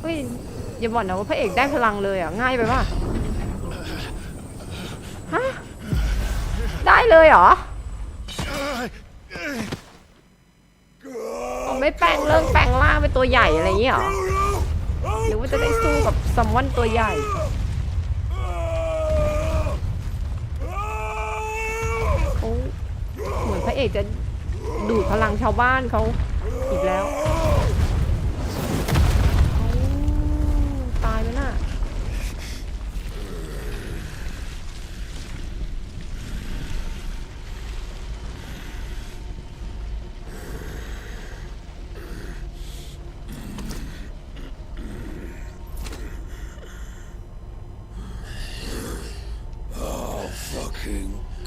เฮ้ย อย่าบอกนะว่าพระเอกได้พลังเลยอ่ะง่ายไปป่ะฮะได้เลยเหรอไม่แปลงร่างเป็นตัวใหญ่อะไรอย่างเงี้ยหรอหรือว่าจะได้สู้กับซัมมอนตัวใหญ่เขาเหมือนพระเอกจะดูดพลังชาวบ้านเขาอีกแล้วตายไหมน่ะ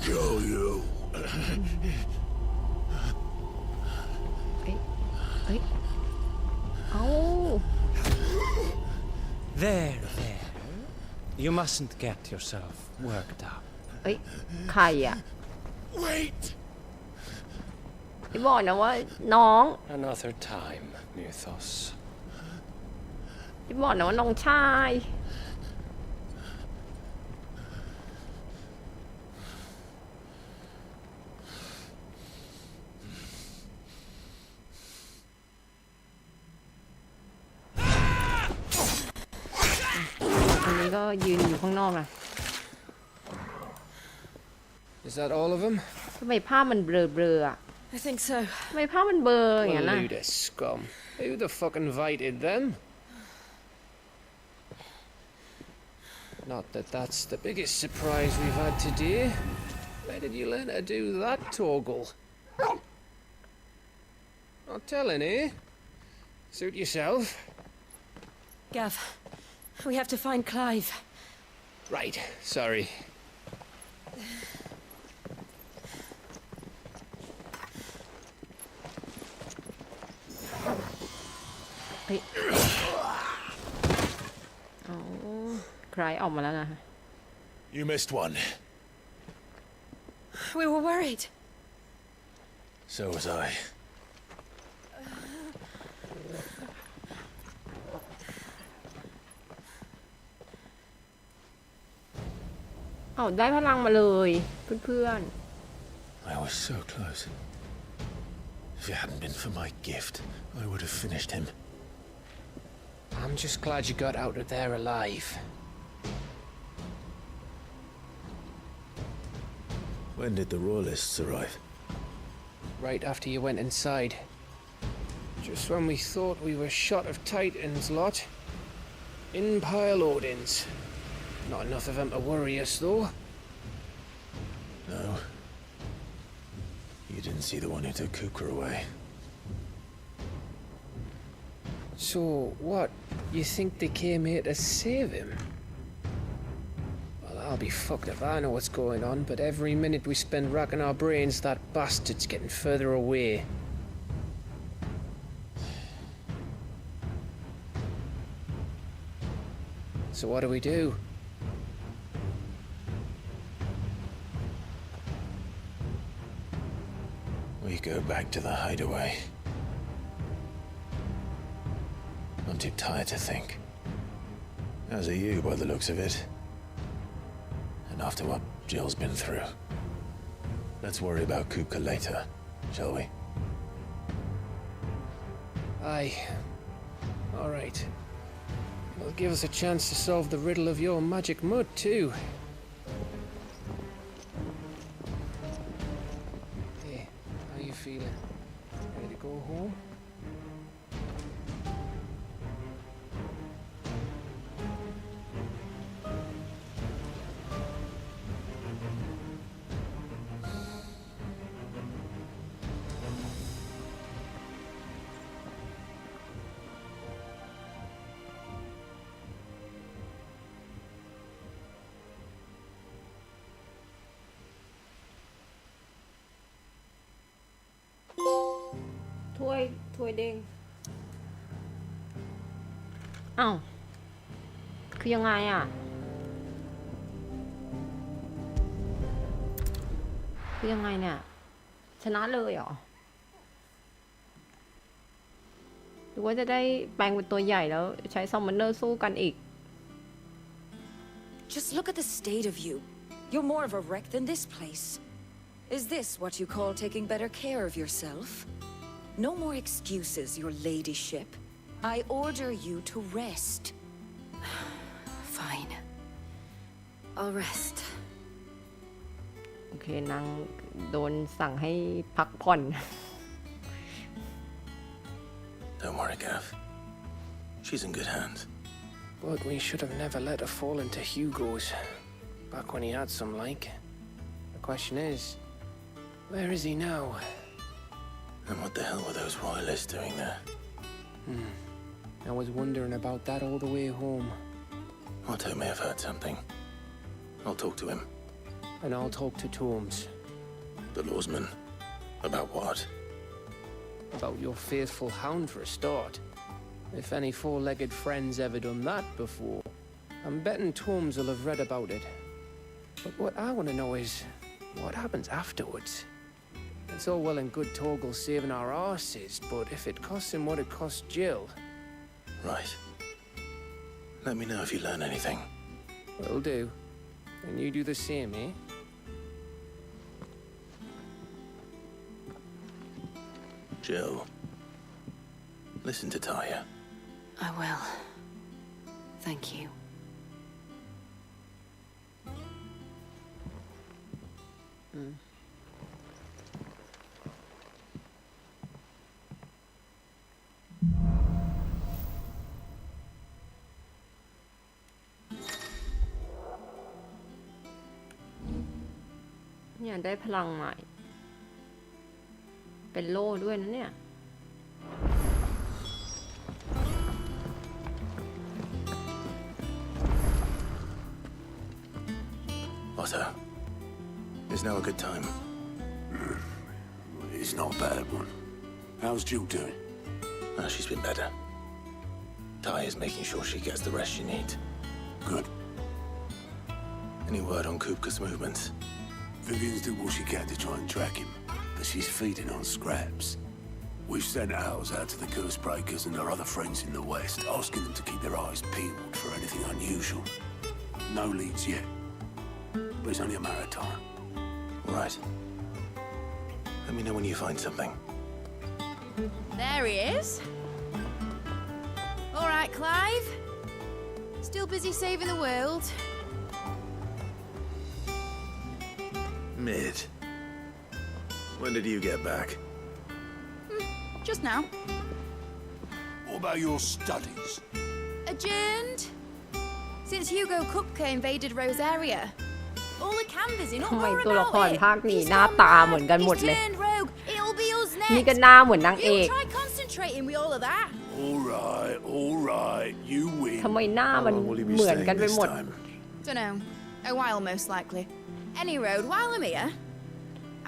Kill you. เอ้ยเอา There. You mustn't get yourself worked up. เอ้ยใครอ่ะ Wait. ที่บอกนะว่าน้อง Another time, Mythos. ที่บอกนะว่าน้องชายอันนี้ก็ยืนอยู่ข้างนอกนะ Is that all of them? ทำไมภาพมันเบลอๆอ่ะ I think so. ทำไมภาพมันเบลออย่างนั้น Well, น่ะ load of scum. Who the fuck invited them? Not that that's the biggest surprise we've had today. Where did you learn to do that, Torgal? Not telling, eh? Suit yourself. Gav, we have to find Clive. Right, sorry. Hey. อ๋อใครออกมาแล้วนะ You missed one. We were worried. So was I. เอาได้พลังมาเลยเพื่อน I was so close. If it hadn't been for my gift, I would have finished him. I'm just glad you got out of there alive. When did the royalists arrive? Right after you went inside. Just when we thought we were shot of Titans lot. In-pile Odins. Not enough of them to worry us, though. No. You didn't see the one who took Kupka away. So, what? You think they came here to save him? Well, I'll be fucked if I know what's going on, but every minute we spend racking our brains, that bastard's getting further away. So what do we do? We go back to the hideaway. I'm too tired to think. As are you, by the looks of it. And after what Jill's been through. Let's worry about Kupka later, shall we? Aye. All right. It'll give us a chance to solve the riddle of your magic mud, too. Hey, how you feeling? Ready to go home?ๆถ้วยเด้งอ้าวคือยังไงอ่ะคือยังไงเนี่ยชนะเลยเหรอห รือว่าจะได้แปลงเป็นตัวใหญ่แล้วใช้ซัมมอนเนอร์สู้กันอีก Just look at the state of you. You're more of a wreck than this place. Is this what you call taking better care of yourself? No more excuses, your ladyship. I order you to rest. Fine. I'll rest. โอเคนางโดนสั่งให้พักผ่อน Don't worry, Gav. She's in good hands. But we should have never let her fall into Hugo's. Back when he had some like. The question is, where is he now? And what the hell were those royalists doing there? I was wondering about that all the way home. Otto may have heard something. I'll talk to him. And I'll talk to Torms. The lawsman. About what? About your faithful hound for a start. If any four-legged friend's ever done that before, I'm betting Torms will have read about it. But what I want to know is, what happens afterwards? It's all well and good Torgal saving our arses, but if it costs him what it cost Jill... Right. Let me know if you learn anything. Will do. And you do the same, eh? Jill, listen to Taya. I will. Thank you. เนี่ยได้พลังใหม่ เป็นโล่ด้วยนะเนี่ย Otto, is now a good time? It's not a bad one. How's Jill doing? She's been better. Taya's making sure she gets the rest she needs. Good. Any word on Kupka's movements? Vivian's doing what she can to try and track him, but she's feeding on scraps. We've sent ours out to the curse breakers and their other friends in the west, asking them to keep their eyes peeled for anything unusual. No leads yet, but it's only a matter of time. Right. Let me know when you find something. There he is. All right, Clive. Still busy saving the world. Mid. When did you get back? Just now. What about your studies? Adjourned. Since Hugo Kupka invaded Rosaria. All the canvassing, not ทำไม more ตัวละคร about it. ภาคนี้ He's หน้า gone ตา mad. เหมือนกันหมด He's เลย turned rogue. It'll be us นี่ next. ก็หน้าเหมือนนางเอก You try concentrating with all of that. All right, you win. ทำไมหน้ามัน How long will you be เหมือนกัน staying ไป this หมด time? Dunno. A while, most likely. Any road, while I'm here,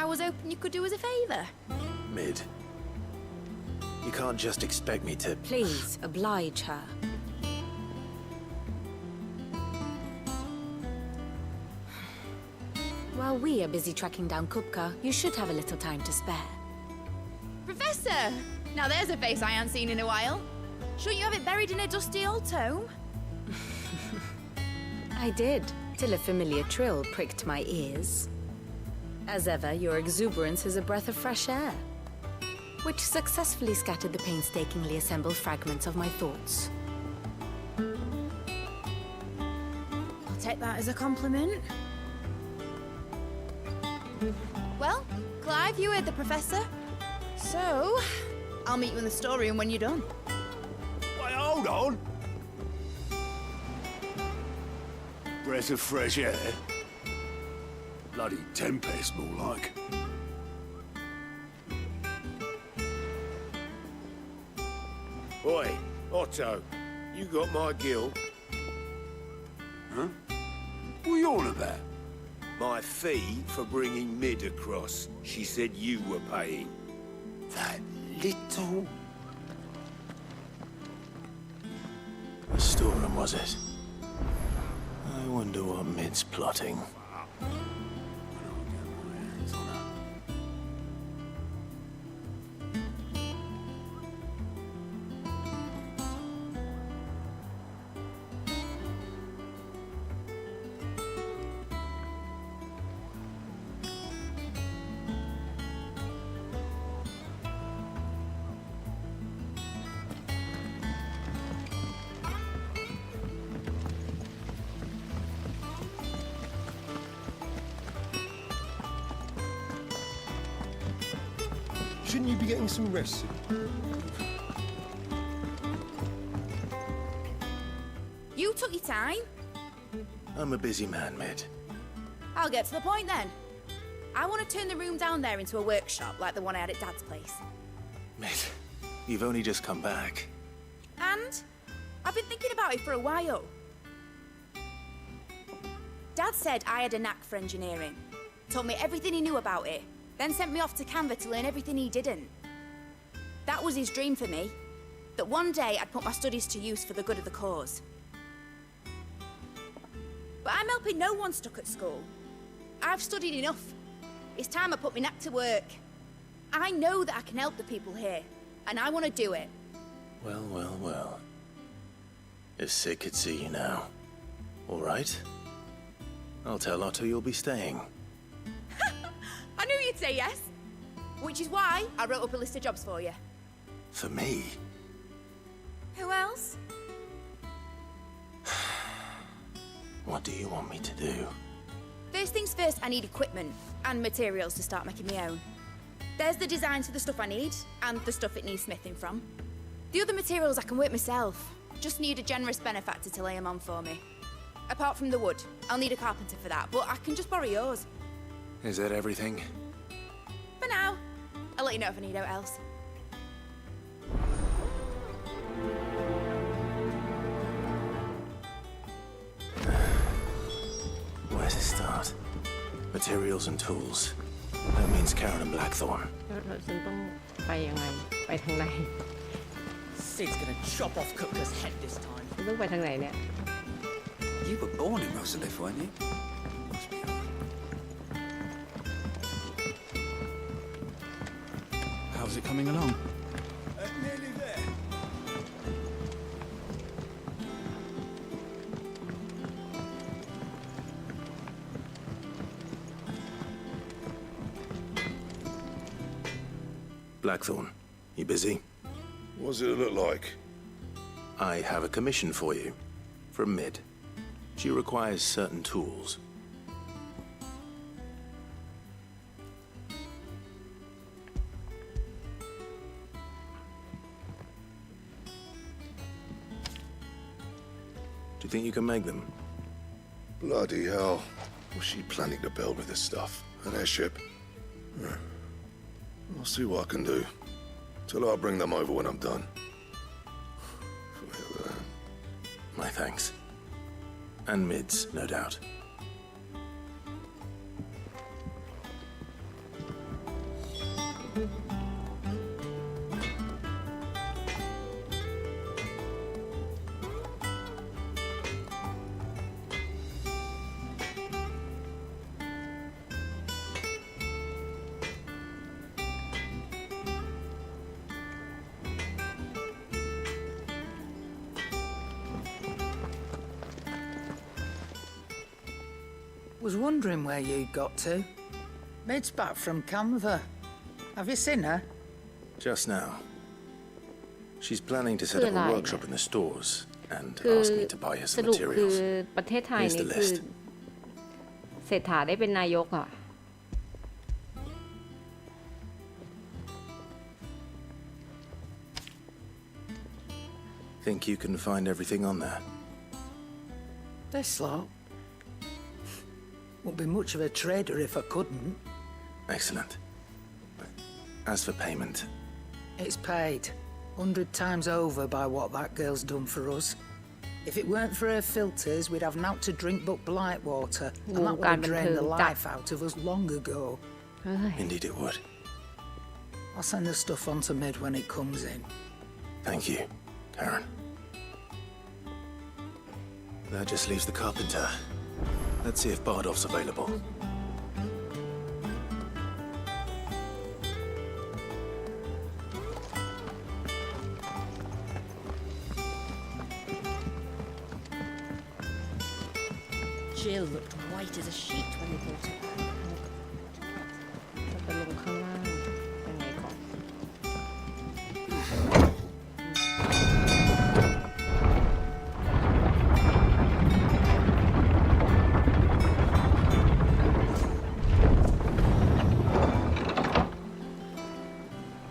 I was hoping you could do us a favour. Mid. You can't just expect me to... Please, oblige her. While we are busy tracking down Kupka, you should have a little time to spare. Professor! Now there's a face I haven't seen in a while. Shouldn't you have it buried in a dusty old tome? I did, till a familiar trill pricked my ears. As ever, your exuberance is a breath of fresh air, which successfully scattered the painstakingly assembled fragments of my thoughts. I'll take that as a compliment. Well, Clive, you heard the professor. So, I'll meet you in the storeroom when you're done. Wait, hold on. Breath of fresh air. Bloody tempest, more like. Oi, Otto, you got my gill? Huh? What are you on about? My fee for bringing Mid across. She said you were paying. That little... The storeroom, was it? I wonder what Mid's plotting. Shouldn't you be getting some rest? You took your time. I'm a busy man, Mid. I'll get to the point then. I want to turn the room down there into a workshop like the one I had at Dad's place. Mid, you've only just come back. And I've been thinking about it for a while. Dad said I had a knack for engineering, told me everything he knew about it, then sent me off to Canva to learn everything he didn't. That was his dream for me, that one day I'd put my studies to use for the good of the cause. But I'm helping no one stuck at school. I've studied enough. It's time I put my knack to work. I know that I can help the people here, and I want to do it. Well, well, well. If Sid could see you now. All right. I'll tell Otto you'll be staying. I knew you'd say yes. Which is why I wrote up a list of jobs for you. For me? Who else? What do you want me to do? First things first, I need equipment and materials to start making my own. There's the designs for the stuff I need and the stuff it needs smithing from. The other materials I can work myself. Just need a generous benefactor to lay them on for me. Apart from the wood, I'll need a carpenter for that, but I can just borrow yours. Is that everything? For now. I'll let you know if I need out else. Where to start? Materials and tools. That means Karen and Blackthorn. ฉันต้องไปยังไงไปทางไหน Sid's gonna chop off Kupka's head this time. ฉันต้องไปทางไหนเนี่ย You were born in Rosalith, weren't you? Must be How's it coming along? Nearly there. Blackthorn, you busy? What's it look like? I have a commission for you. From Mid. She requires certain tools. Do you think you can make them? Bloody hell. What's she planning to build with this stuff? An airship? I'll see what I can do. Tell her I'll bring them over when I'm done. My thanks. And Mid's, no doubt. Was wondering where you'd got to. Mid's back from Canva. Have you seen her? Just now. She's planning to set up a workshop in the stores and asked me to buy her ส some รุปคือ materials. ประเทศไทย Here's นี่ the คือ list. เศรษฐาได้เป็นนายกอ่ะ Think you can find everything on there? This lot. Wouldn't be much of a trader if I couldn't. Excellent. As for payment, It's paid 100 times over by what that girl's done for us. If it weren't for her filters, we'd have naught to drink but blight water, and that would have drained the life out of us long ago. indeed it would. I'll send the stuff on to Mid when it comes in. Thank you, Karen. That just leaves the carpenter. Let's see if Bardolph's available. Jill looked white as a sheet when we brought her back. จะไปลงข้างล่างยังไงก่อน Mid,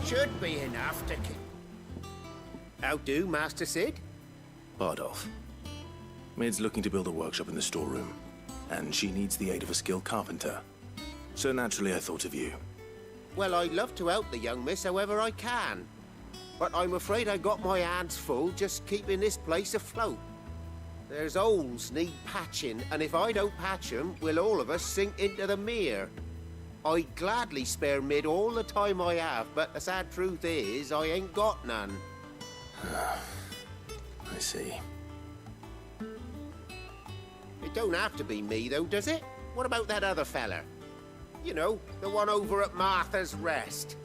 Should be enough to keep. How do, Master Sid? Bardolph. Maid's looking to build a workshop in the storeroom, and she needs the aid of a skilled carpenter. So naturally I thought of you. Well, I'd love to help the young miss however I can. But I'm afraid I got my hands full just keeping this place afloat. There's holes need patching, and if I don't patch them, will all of us sink into the mere. I'd gladly spare Mid all the time I have, but the sad truth is, I ain't got none. I see. It don't have to be me, though, does it? What about that other fella? You know, the one over at Martha's Rest.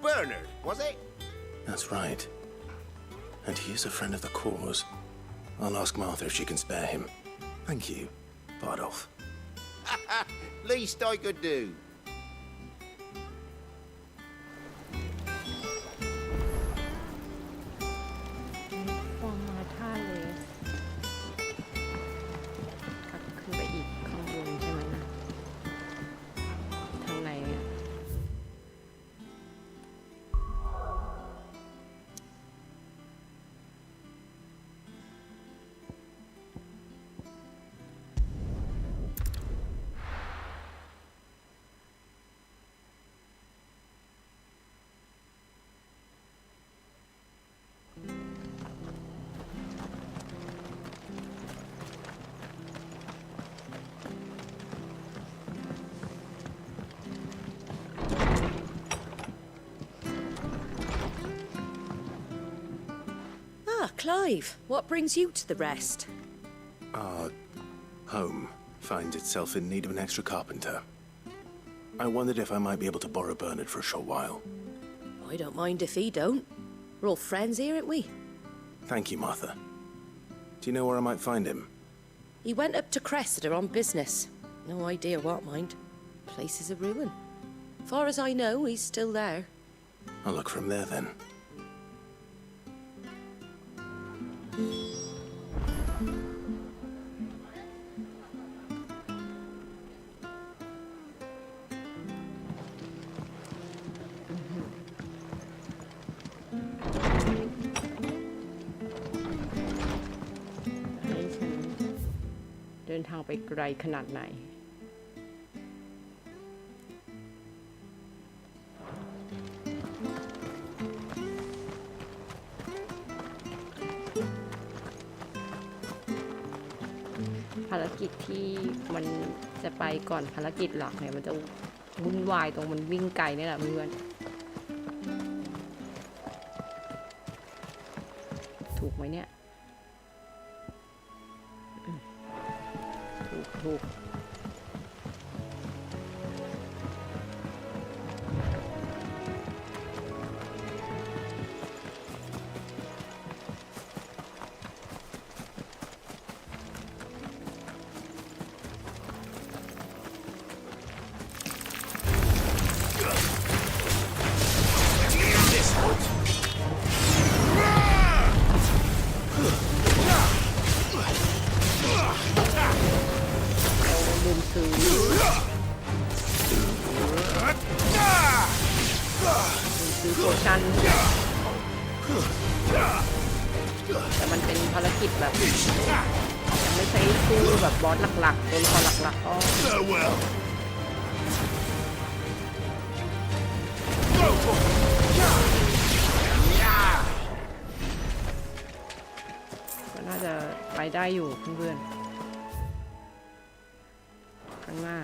Bernard, was it? That's right. And he is a friend of the cause. I'll ask Martha if she can spare him. Thank you, Bardolph. Least I could do. ฟอร์มาท่าเลสขับขึ้นไปอีกข้างบนใช่ไหมนะทางไหนเนี่ยClive, what brings you to the rest? Our home finds itself in need of an extra carpenter. I wondered if I might be able to borrow Bernard for a short while. I don't mind if he don't. We're all friends here, aren't we? Thank you, Martha. Do you know where I might find him? He went up to Cressida on business. No idea what, mind. Place is a ruin. Far as I know, he's still there. I'll look for him there, then. เดินทางไปไกลขนาดไหนภารกิจที่มันจะไปก่อนภารกิจหลักเนี่ยมันจะวุ่นวายตรงมันวิ่งไกลนี่แหละเพื่อนถูกไหมเนี่ยถูกซื้อโพชั่นแต่มันเป็นภารกิจแบบยังไม่ใช่สู้แบบบอสหลักๆตัวละครหลักๆก็น่าจะไปได้อยู่เพื่อนๆข้างหน้า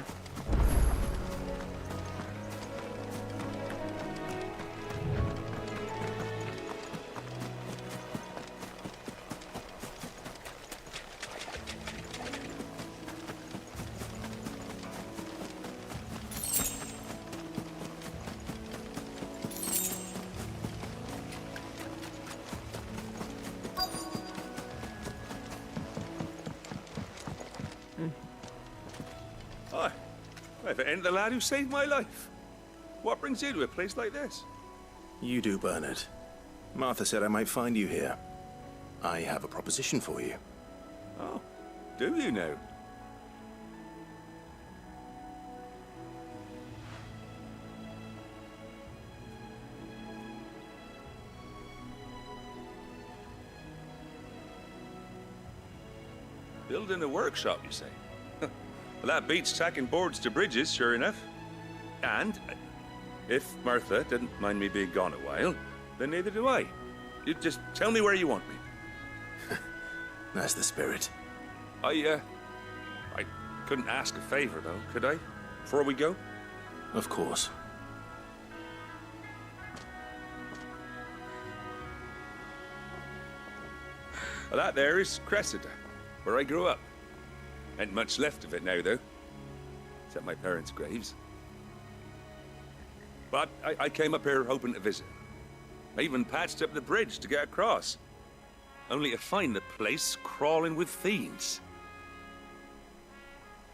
If it ain't the lad who saved my life. What brings you to a place like this? You do, Bernard. Martha said I might find you here. I have a proposition for you. Oh, do you now? Building a workshop, you say? Well, that beats tacking boards to bridges, sure enough. And if Martha didn't mind me being gone a while, then neither do I. You just tell me where you want me. That's the spirit. I couldn't ask a favor, though, could I? Before we go? Of course. Well, that there is Cressida, where I grew up. Ain't much left of it now, though. Except my parents' graves. But I came up here hoping to visit. I even patched up the bridge to get across. Only to find the place crawling with fiends.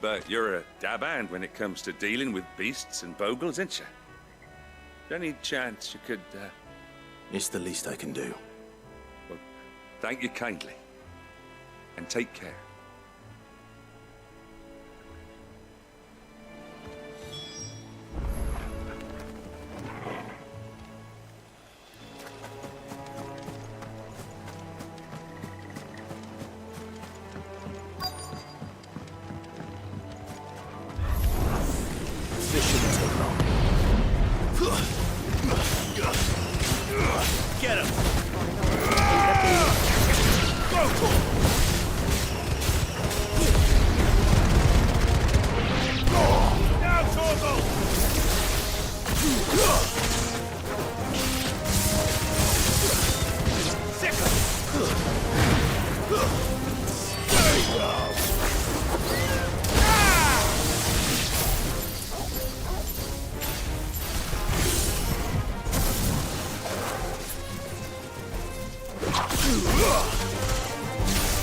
But you're a dab hand when it comes to dealing with beasts and bogles, ain't you? Any chance you could, It's the least I can do. Well, thank you kindly. And take care. This shouldn't take long. Get him! Now, Torgal! Sick There you go!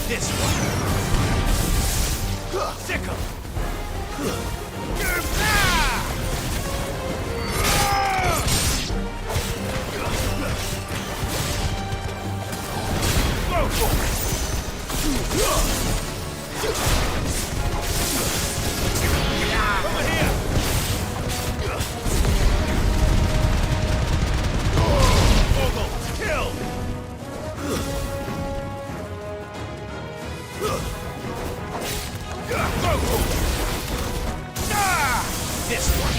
This one. Sick him. Go for it. Over here. Ogle, kill. This one.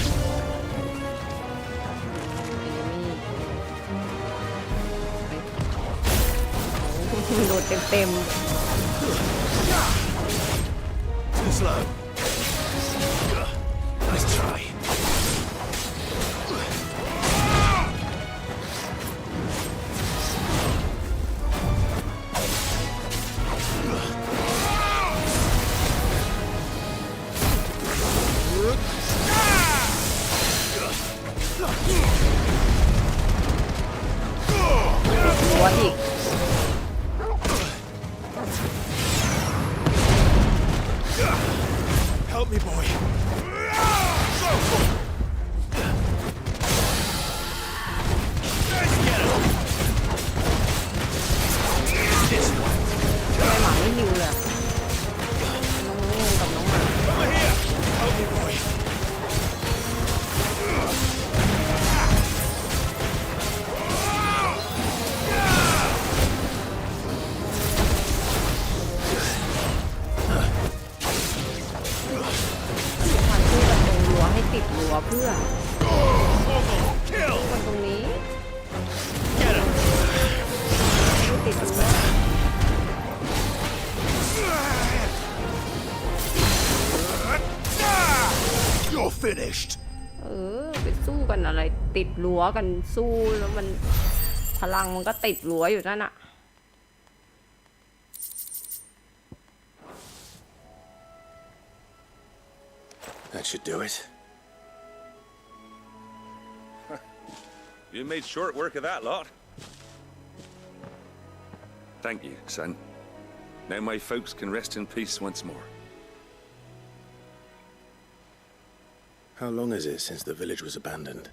โดดเต็ม Too slow. Nice try. Whatอีก Help me, boy. Let's get him. This one. ทำไมหมาไม่ฮิวเลยน้องงูกับน้องหมา Over here. Help me, boy. Kill. ตรงนี้ Get him. ติด You're finished. ไปสู้กันอะไรติดรั้วกันสู้แล้วมันพลังมันก็ติดรั้วอยู่นั่นน่ะ That should do it. You made short work of that lot. Thank you, son. Now my folks can rest in peace once more. How long is it since the village was abandoned?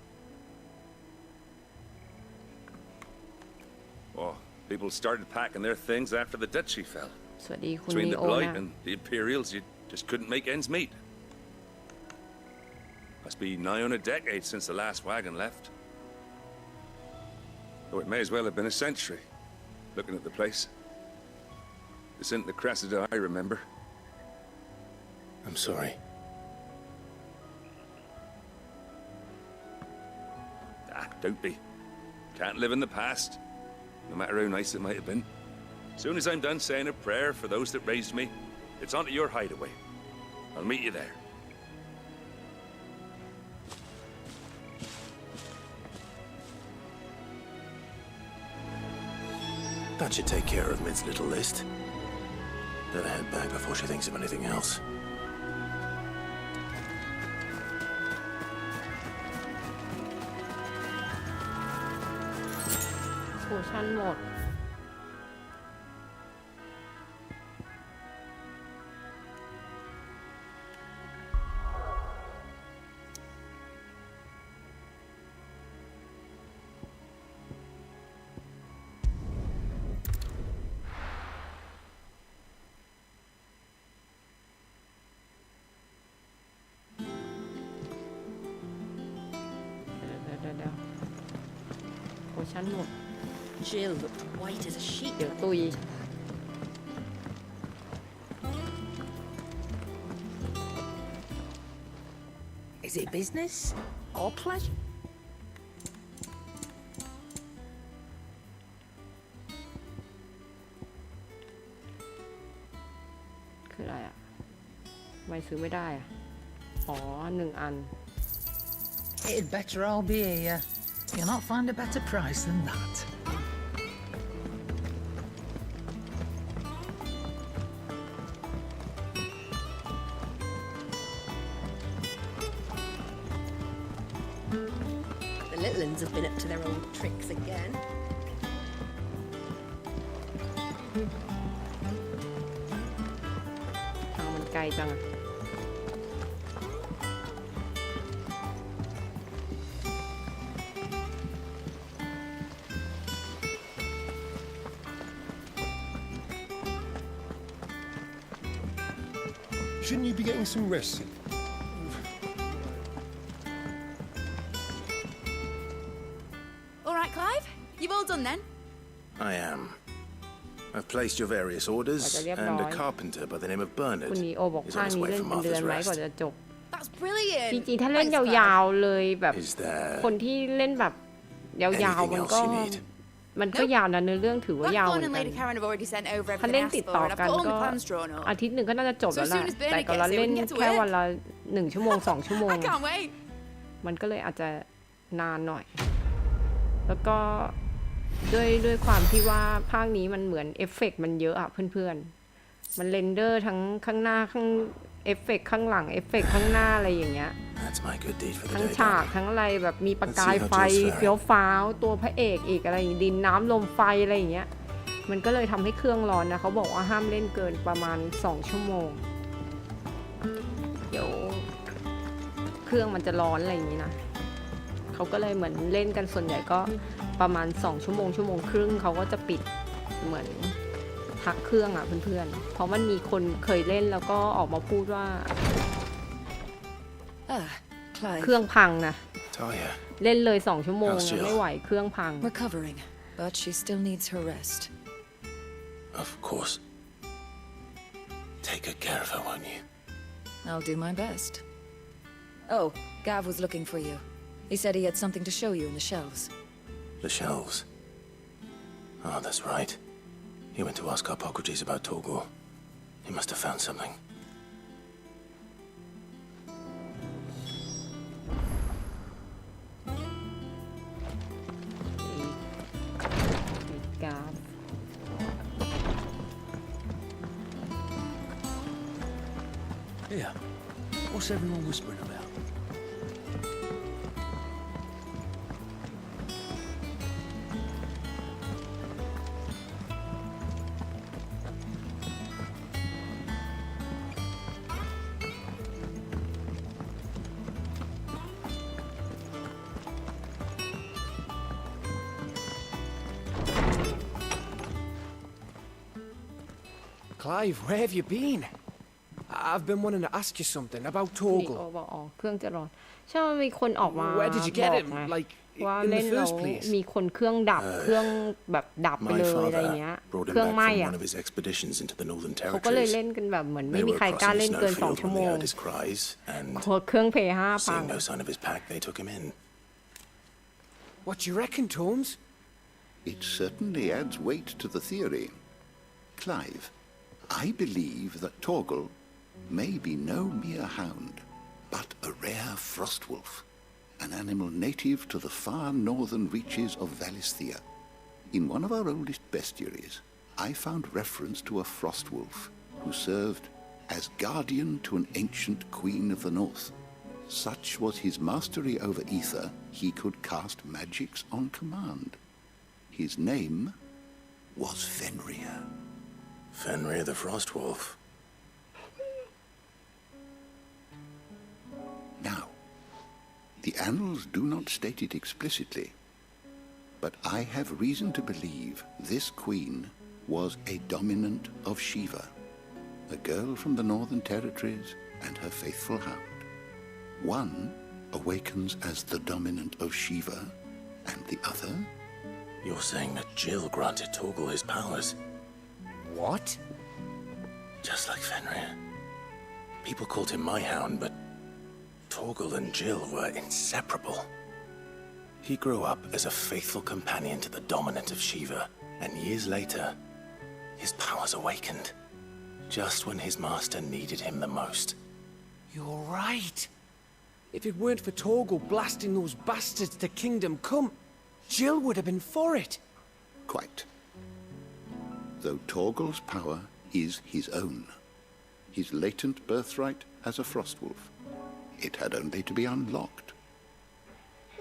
Oh, people started packing their things after the duchy fell. สวัสดีคุณ Between นี the โอ blight นะ and the Imperials, you just couldn't make ends meet. Must be nigh on a decade since the last wagon left. Though it may as well have been a century, looking at the place. This isn't the Cressida I remember. I'm sorry. Don't be. Can't live in the past, no matter how nice it might have been. As soon as I'm done saying a prayer for those that raised me, it's onto your hideaway. I'll meet you there. That should take care of Mid's little list. Better head back before she thinks of anything else. โพชั่นหมดโพชั่นหมด Jill looked white as a sheet. เดี๋ยวตุย Is it business or pleasure? คืออะไรอ่ะทำไมซื้อไม่ได้อ่ะอ๋อ1 อัน It'd better all be here. You'll not find a better price than that. The little ones have been up to their old tricks again. ทางมันไกลจังอะ Shouldn't you be getting some rest? All right, Clive. You've all done then? I am. I've placed your various orders, and a carpenter by the name of คุณ Bernard นีโอบอก is ภา on ค his นี้ way เล่น from เป็นเดือน Martha's ไหมกว่า Rest. จะจบ That's brilliant. จริงๆถ้าเล่น Thanks, ยาว Clive. ๆเลยแบบ Is there คนที่เล่นแบบยาวๆ anything มัน else ก็ you need? มันก็ยาวนะเนื้อเรื่องถือว่ายาวเหมื Blackthorn อน and กัน Lady Karen have already sent over ถ้า everything เล่น I ติด asked ต่อ for, and I've กัน got all ก็ my plans drawn up. อาทิตย์หนึ่งก็น่าจะจบแล้ว So นะ as soon as Bernard แต่ก็เรา gets here, we เล่น can get to แค่ work. วันละ1 ชั่วโมง 2 ชั่วโมง I can't wait. มันก็เลยอาจจะนานหน่อย แล้วก็ด้วยความที่ว่าภาคนี้มันเหมือนเอฟเฟกต์มันเยอะอะเพื่อนๆมันเรนเดอร์ทั้งข้างหน้าข้างเอฟเฟกต์ข้างหลังเอฟเฟกต์ข้างหน้าอะไรอย่างเงี้ย That's my good deed for the ทั้ง day ฉาก done. ทั้งอะไรแบบมีประกาย Let's see how ไฟ Jill's เฟี้ยวฟ้าวตัวพระเอกอีกอะไรอย่างดินน้ำลมไฟอะไรอย่างเงี้ยมันก็เลยทำให้เครื่องร้อนนะเขาบอกว่าห้ามเล่นเกินประมาณ2 ชั่วโมงเดี๋ยวเครื่องมันจะร้อนอะไรอย่างงี้นะเขาก็เลยเหมือนเล่นกันส่วนใหญ่ก็ประมาณ2 ชั่วโมงครึ่งเขาก็จะปิดเหมือนพักเครื่องอ่ะเพื่อนๆเพราะมันมีคนเคยเล่นแล้วก็ออกมาพูดว่าเครื่องพังนะ Talia, เล่นเลย2 ชั่วโมง How's Jill? ไม่ไหวเครื่องพัง Recovering, but she still needs her rest. of course. Take good care of her, won't you? I'll do my best. Oh, Gav was looking for you. He said he had something to show you in the shelves. The shelves. Oh, that's right. He went to ask Hippocrates about Torgor. He must have found something. Here. What's everyone whispering about? Clive, where have you been? I've been wanting to ask you something about นี่โอ Torgor. บอกอ๋อเครื่องจะร้อนใช่มันมีคนออกมา Where did you get บอก him? ไง Like, ว่าเล่นเรามีคนเครื่องดับเครื่องแบบดับไปเลยอะไรเงี้ยเครื่องไหม้อะเขาก็เลยเล่นกันแบบเหมือนไม่มีใครกล้าเล่นเกิน2 ชั่วโมงเครื่องเพย์5 พัง What do you reckon, Torms? It certainly adds weight to the theory. Clive, I believe that Torgal may be no mere hound, but a rare frostwolf, an animal native to the far northern reaches of Valisthea. In one of our oldest bestiaries, I found reference to a frostwolf who served as guardian to an ancient queen of the north. Such was his mastery over ether, he could cast magics on command. His name was Fenrir. Fenrir the Frostwolf. Now, the annals do not state it explicitly, but I have reason to believe this queen was a dominant of Shiva, a girl from the northern territories and her faithful hound. One awakens as the dominant of Shiva, and the other... You're saying that Jill granted Torgal his powers? What? Just like Fenrir. People called him my hound, but Torgal and Jill were inseparable. He grew up as a faithful companion to the dominant of Shiva, and years later, his powers awakened, just when his master needed him the most. You're right. If it weren't for Torgal blasting those bastards to Kingdom Come, Jill would have been for it. Quite. Though Torgal's power is his own, his latent birthright as a Frostwolf, it had only to be unlocked.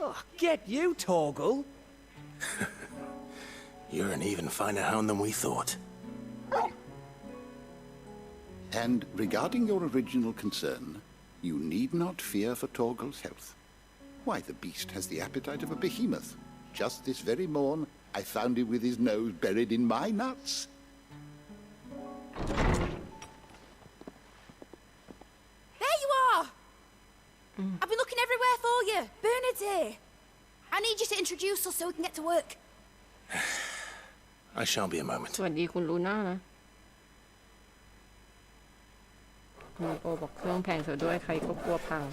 Oh, get you, Torgal! You're an even finer hound than we thought. And regarding your original concern, you need not fear for Torgal's health. Why, the beast has the appetite of a behemoth. Just this very morn, I found him with his nose buried in my nuts. There you are! I've been looking everywhere for you. Bernard's here. I need you to introduce us so we can get to work. I shall be a moment. สวัสดีคุณลูน่านะโอบอกเครื่องแพงเสียด้วยใครก็กลัวพัง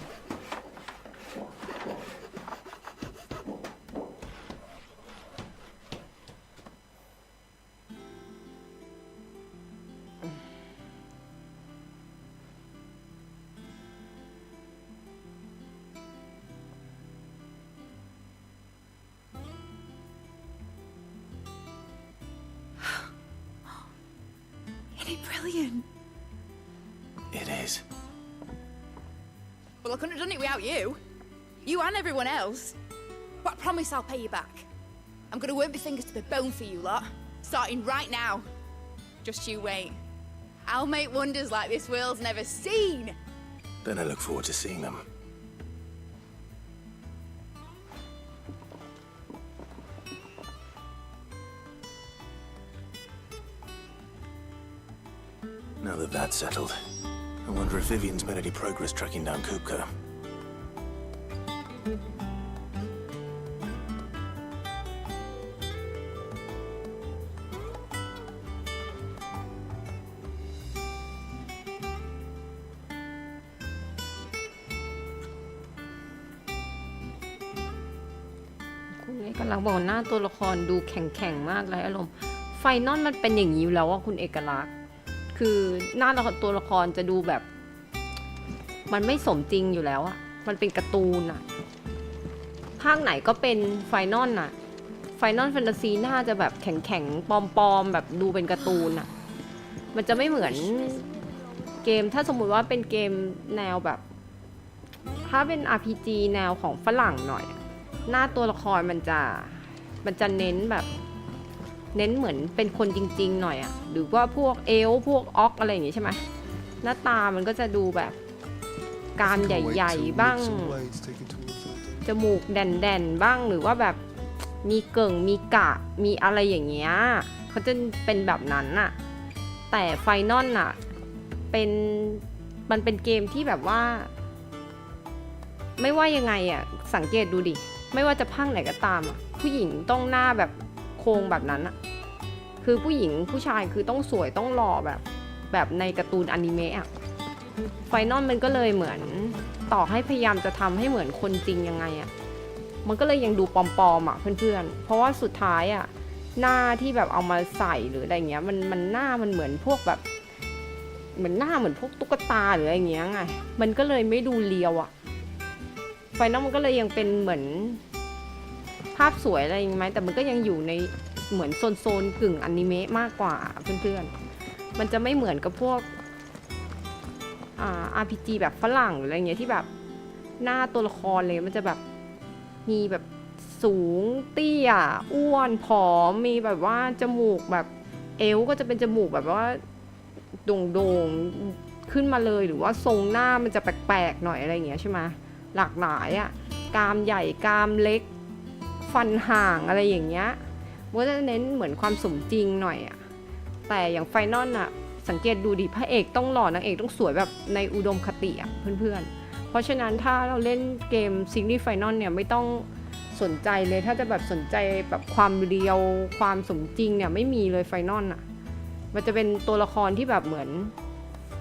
Isn't it brilliant? It is. Well, I couldn't have done it without you. You and everyone else. But I promise I'll pay you back. I'm gonna work my fingers to the bone for you lot, starting right now. Just you wait. I'll make wonders like this world's never seen. Then I look forward to seeing them. Now that that's settled, I wonder if Vivian's made any progress tracking down Kupka. คุณเอกลักษณ์บอกหน้าตัวละครดูแข็งๆมากเลยอารมณ์ไฟนอลมันเป็นอย่างนี้อยู่แล้วว่าคุณเอกลักษณ์คือหน้าตัวละครจะดูแบบมันไม่สมจริงอยู่แล้วอะมันเป็นการ์ตูนอะภาคไหนก็เป็นไฟนอลอะไฟนอลแฟนตาซีน่าจะแบบแข็งๆปลอมๆแบบดูเป็นการ์ตูนอะมันจะไม่เหมือนเกมถ้าสมมุติว่าเป็นเกมแนวแบบถ้าเป็น RPG แนวของฝรั่งหน่อยหน้าตัวละครมันจะเน้นแบบเน้นเหมือนเป็นคนจริงๆหน่อยอะหรือว่าพวกเอลพวกออกอะไรอย่างงี้ใช่ไหมหน้าตามันก็จะดูแบบกรามใหญ่ๆบ้างจมูกแด่นๆบ้างหรือว่าแบบมีเกิ่งมีกะมีอะไรอย่างเงี้ยเขาจะเป็นแบบนั้นน่ะแต่ไฟนอลน่ะมันเป็นเกมที่แบบว่าไม่ว่ายังไงอะสังเกตดูดิ ไม่ว่าจะภาคไหนก็ตามอ่ะผู้หญิงต้องหน้าแบบโครงแบบนั้นอ่ะคือผู้หญิงผู้ชายคือต้องสวยต้องหล่อแบบในการ์ตูนอนิเมะอ่ะไฟนอลมันก็เลยเหมือนต่อให้พยายามจะทำให้เหมือนคนจริงยังไงอ่ะมันก็เลยยังดูปลอมๆอ่ะเพื่อนๆเพราะว่าสุดท้ายอ่ะหน้าที่แบบเอามาใส่หรืออะไรเงี้ยมันหน้ามันเหมือนพวกแบบเหมือนหน้าเหมือนพวกตุ๊กตาหรืออะไรเงี้ยไงมันก็เลยไม่ดูเรียวอ่ะไฟนอลมันก็เลยยังเป็นเหมือนภาพสวยอะไรอย่างไหมแต่มันก็ยังอยู่ในเหมือนโซนกึ่งอนิเมะมากกว่าเพื่อนๆมันจะไม่เหมือนกับพวกRPG แบบฝรั่งหรืออะไรเงี้ยที่แบบหน้าตัวละครเลยมันจะแบบมีแบบสูงเตี้ยอ้วนผอมมีแบบว่าจมูกแบบเอวก็จะเป็นจมูกแบบว่าโด่งๆขึ้นมาเลยหรือว่าทรงหน้ามันจะแปลกๆหน่อยอะไรอย่างเงี้ยใช่ไหมหลากหลายอ่ะกรามใหญ่กรามเล็กฟันห่างอะไรอย่างเงี้ยมันก็จะเน้นเหมือนความสมจริงหน่อยอ่ะแต่อย่างไฟนอลอ่ะสังเกตดูดิพระเอกต้องหล่อนางเอกต้องสวยแบบในอุดมคติอ่ะเพื่อนๆเพราะฉะนั้นถ้าเราเล่นเกมซีรีส์ไฟนอลเนี่ยไม่ต้องสนใจเลยถ้าจะแบบสนใจแบบความเรียวความสมจริงเนี่ยไม่มีเลยไฟนอลอ่ะมันจะเป็นตัวละครที่แบบเหมือน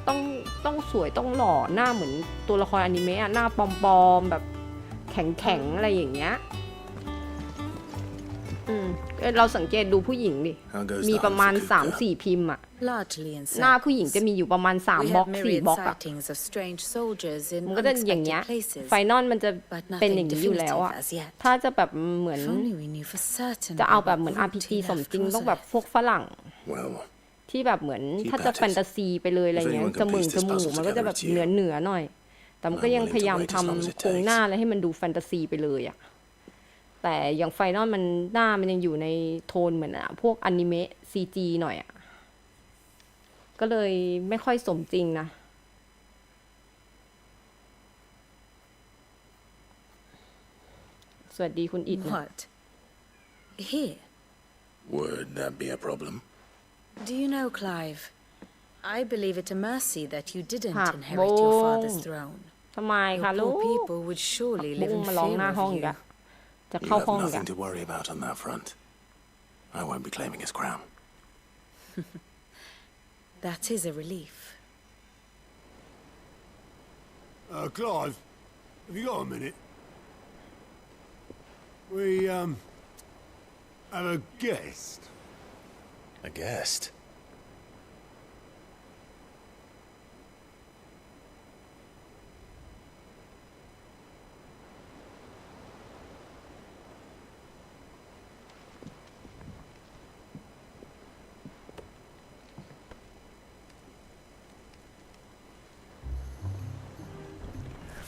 ต้องสวยต้องหล่อหน้าเหมือนตัวละครอนิเมะหน้าปลอมๆแบบแข็งๆอะไรอย่างเงี้ยเราสังเกตดูผู้หญิงดิมีประมาณ 3-4 พิมพ์อะหน้าผู้หญิงจะมีอยู่ประมาณ3บล็อก4บล็อกอะมันก็จะอย่างเงี้ยไฟนอลมันจะเป็นอย่างนี้อยู่แล้วอะถ้าจะแบบเหมือนจะเอาแบบเหมือน RPG สมจริงต้องแบบพวกฝรั่งที่แบบเหมือนถ้าจะแฟนตาซีไปเลยอะไรเงี้ยจมูกมันก็จะแบบเหนือหน่อยแต่มันก็ยังพยายามทำโครงหน้าแล้วให้มันดูแฟนตาซีไปเลยอะแต่อย่างไฟนอลมันหน้ามันยังอยู่ในโทนเหมือนพวกอนิเมะ CG หน่อยอะก็เลยไม่ค่อยสมจริงนะสวัสดีคุณอิด What? Here? Would that be a problem? Do you know, Clive? I believe it a mercy that you didn't inherit your father's throne. ทำไมคะลูก Poor people would surely live in มาร้องหน้า fear ห้อง of อีก you. อะจะเข้าห้อง You อีก have nothing to worry about on that front. I won't be claiming his crown. That is a relief. Clive, have you got a minute? We, have a guest. A guest?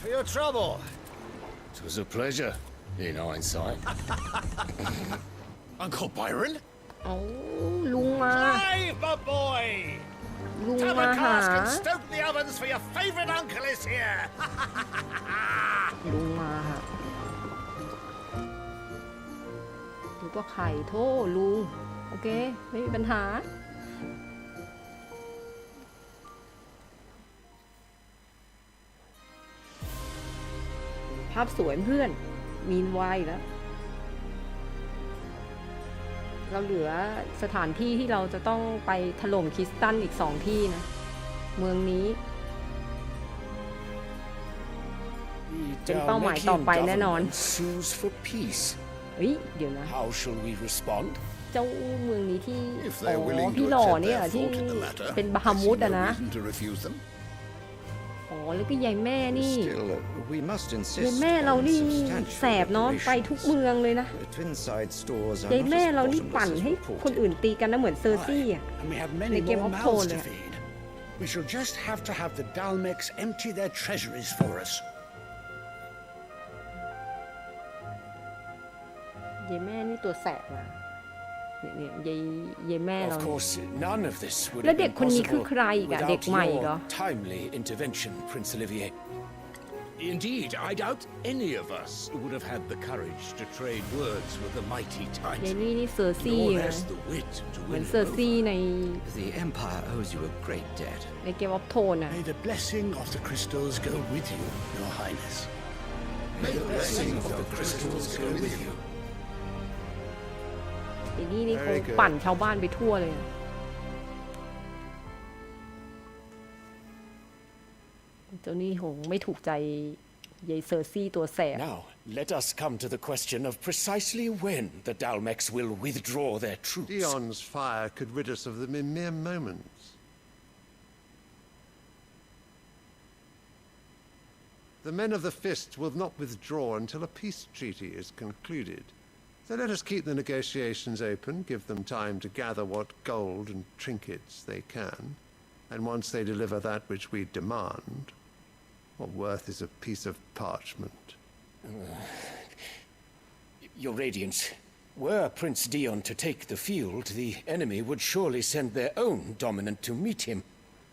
For your trouble. It was a pleasure, in hindsight. Uncle Byron? เอาลุงมา Clive, my boy! ลุงมาหา Tabercast and stoke the ovens for your favourite uncle is here! ลุงมาค่ะดูก็ไข่โทษลุงโอเคไม่มีปัญหาภาพสวยเพื่อนมีนไวแล้วเราเหลือสถานที่ที่เราจะต้องไปถล่มคริสตันอีก2ที่นะเมืองนี้เป็นเป้าหมายต่อไปแน่นอนเฮ้ยเดี๋ยวนะเจ้าเมืองนี้ที่พี่หล่อเนี่ยที่เป็นบาฮามุดอะนะอ๋อแล้วก็ยายแม่นี่ยายแม่เรานี่แสบเนาะไปทุกเมืองเลยนะยายแม่เรานี่ปั่นให้คนอื่นตีกันนะเหมือนเซอร์ซี่อะในเกมออฟโทนเลย We shall just have to have the Dalmecs empty their treasuries for us. ยายแม่นี่ตัวแสบนะเนี่ยยายแม่เราแล้วเด็กคนนี้คือใครอีกอะเด็กใหม่เหรอ Timely intervention, Prince Olivier. Indeed, I doubt any of us would have had the courage to trade words with the mighty Titan. ยายนี่เซอร์ซี่ไงเหมือนเซอร์ซี่ใน The Empire owes you a great debt. ในเกมออฟโทนอะ May the blessing of the crystals go with you, Your Highness. May the blessing of the crystals go with you. ไอ้นี่เขาปั่นชาวบ้านไปทั่วเลยเจ้านี่คงไม่ถูกใจยายเซอร์ซี่ตัวแสบ Now let us come to the question of precisely when the Dalmex will withdraw their troops. Dion's fire could rid us of them in mere moments. The men of the Fist will not withdraw until a peace treaty is concluded. So let us keep the negotiations open, give them time to gather what gold and trinkets they can, and once they deliver that which we demand, what worth is a piece of parchment? Your Radiance, were Prince Dion to take the field, the enemy would surely send their own dominant to meet him,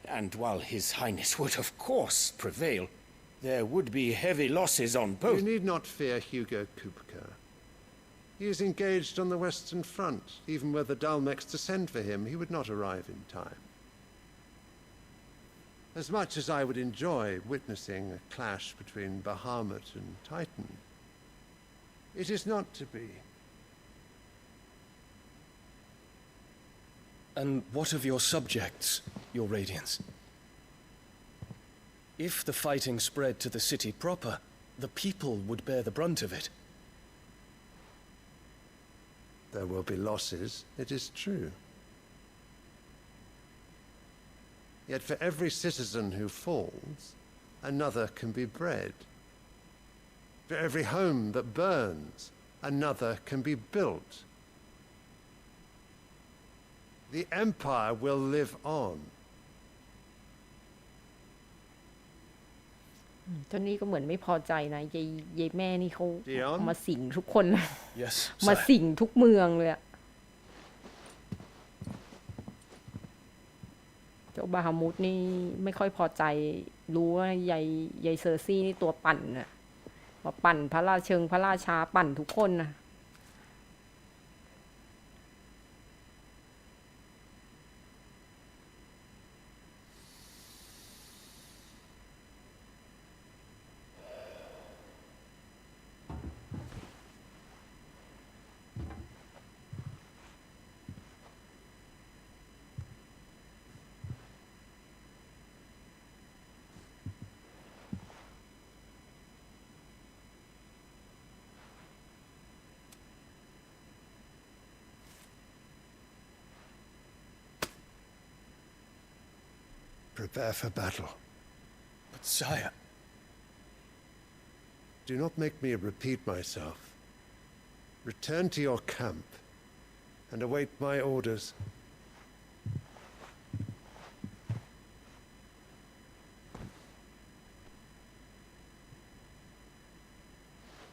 and while His Highness would of course prevail, there would be heavy losses on both. You need not fear Hugo Kupka. He is engaged on the Western Front. Even were the Dalmex to send for him, he would not arrive in time. As much as I would enjoy witnessing a clash between Bahamut and Titan, it is not to be. And what of your subjects, Your Radiance? If the fighting spread to the city proper, the people would bear the brunt of it. There will be losses, it is true. Yet for every citizen who falls, another can be bred. For every home that burns, another can be built. The Empire will live on. เจ้านี่ก็เหมือนไม่พอใจนะยายแม่นี่เขามาสิงทุกคนเลยมาสิงทุกเมืองเลยอะเจ้าบาฮามุดนี่ไม่ค่อยพอใจรู้ว่ายายเซอร์ซี่นี่ตัวปั่นน่ะมาปั่นพระราชาปั่นทุกคนนะ Prepare for battle. But sire... Do not make me repeat myself. Return to your camp and await my orders.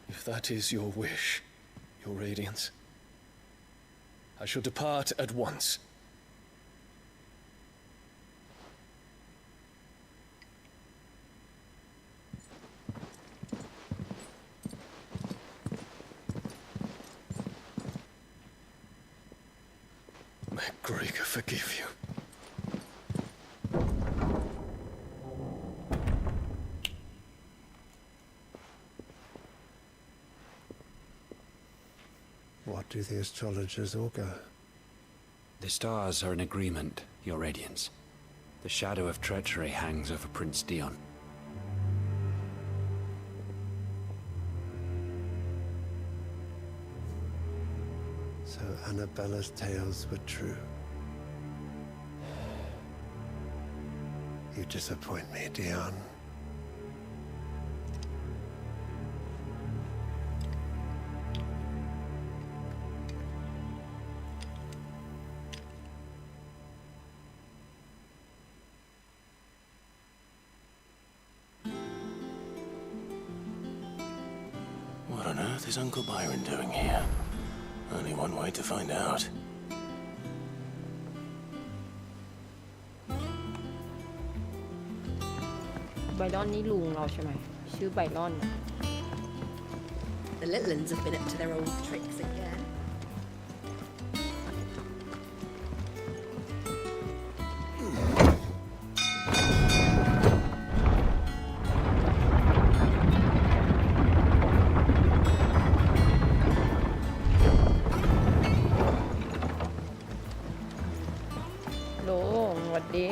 If that is your wish, Your Radiance, I shall depart at once. MacGregor forgive you. What do the astrologers augur? The stars are in agreement, Your Radiance. The shadow of treachery hangs over Prince Dion. So Annabella's tales were true. You disappoint me, Dion. What on earth is Uncle Byron doing here? Only one way to find out. ไบรอนนี่ลุงเราใช่ไหมชื่อไบรอน The little ones have been up to their old tricks again. โหลสวัสดี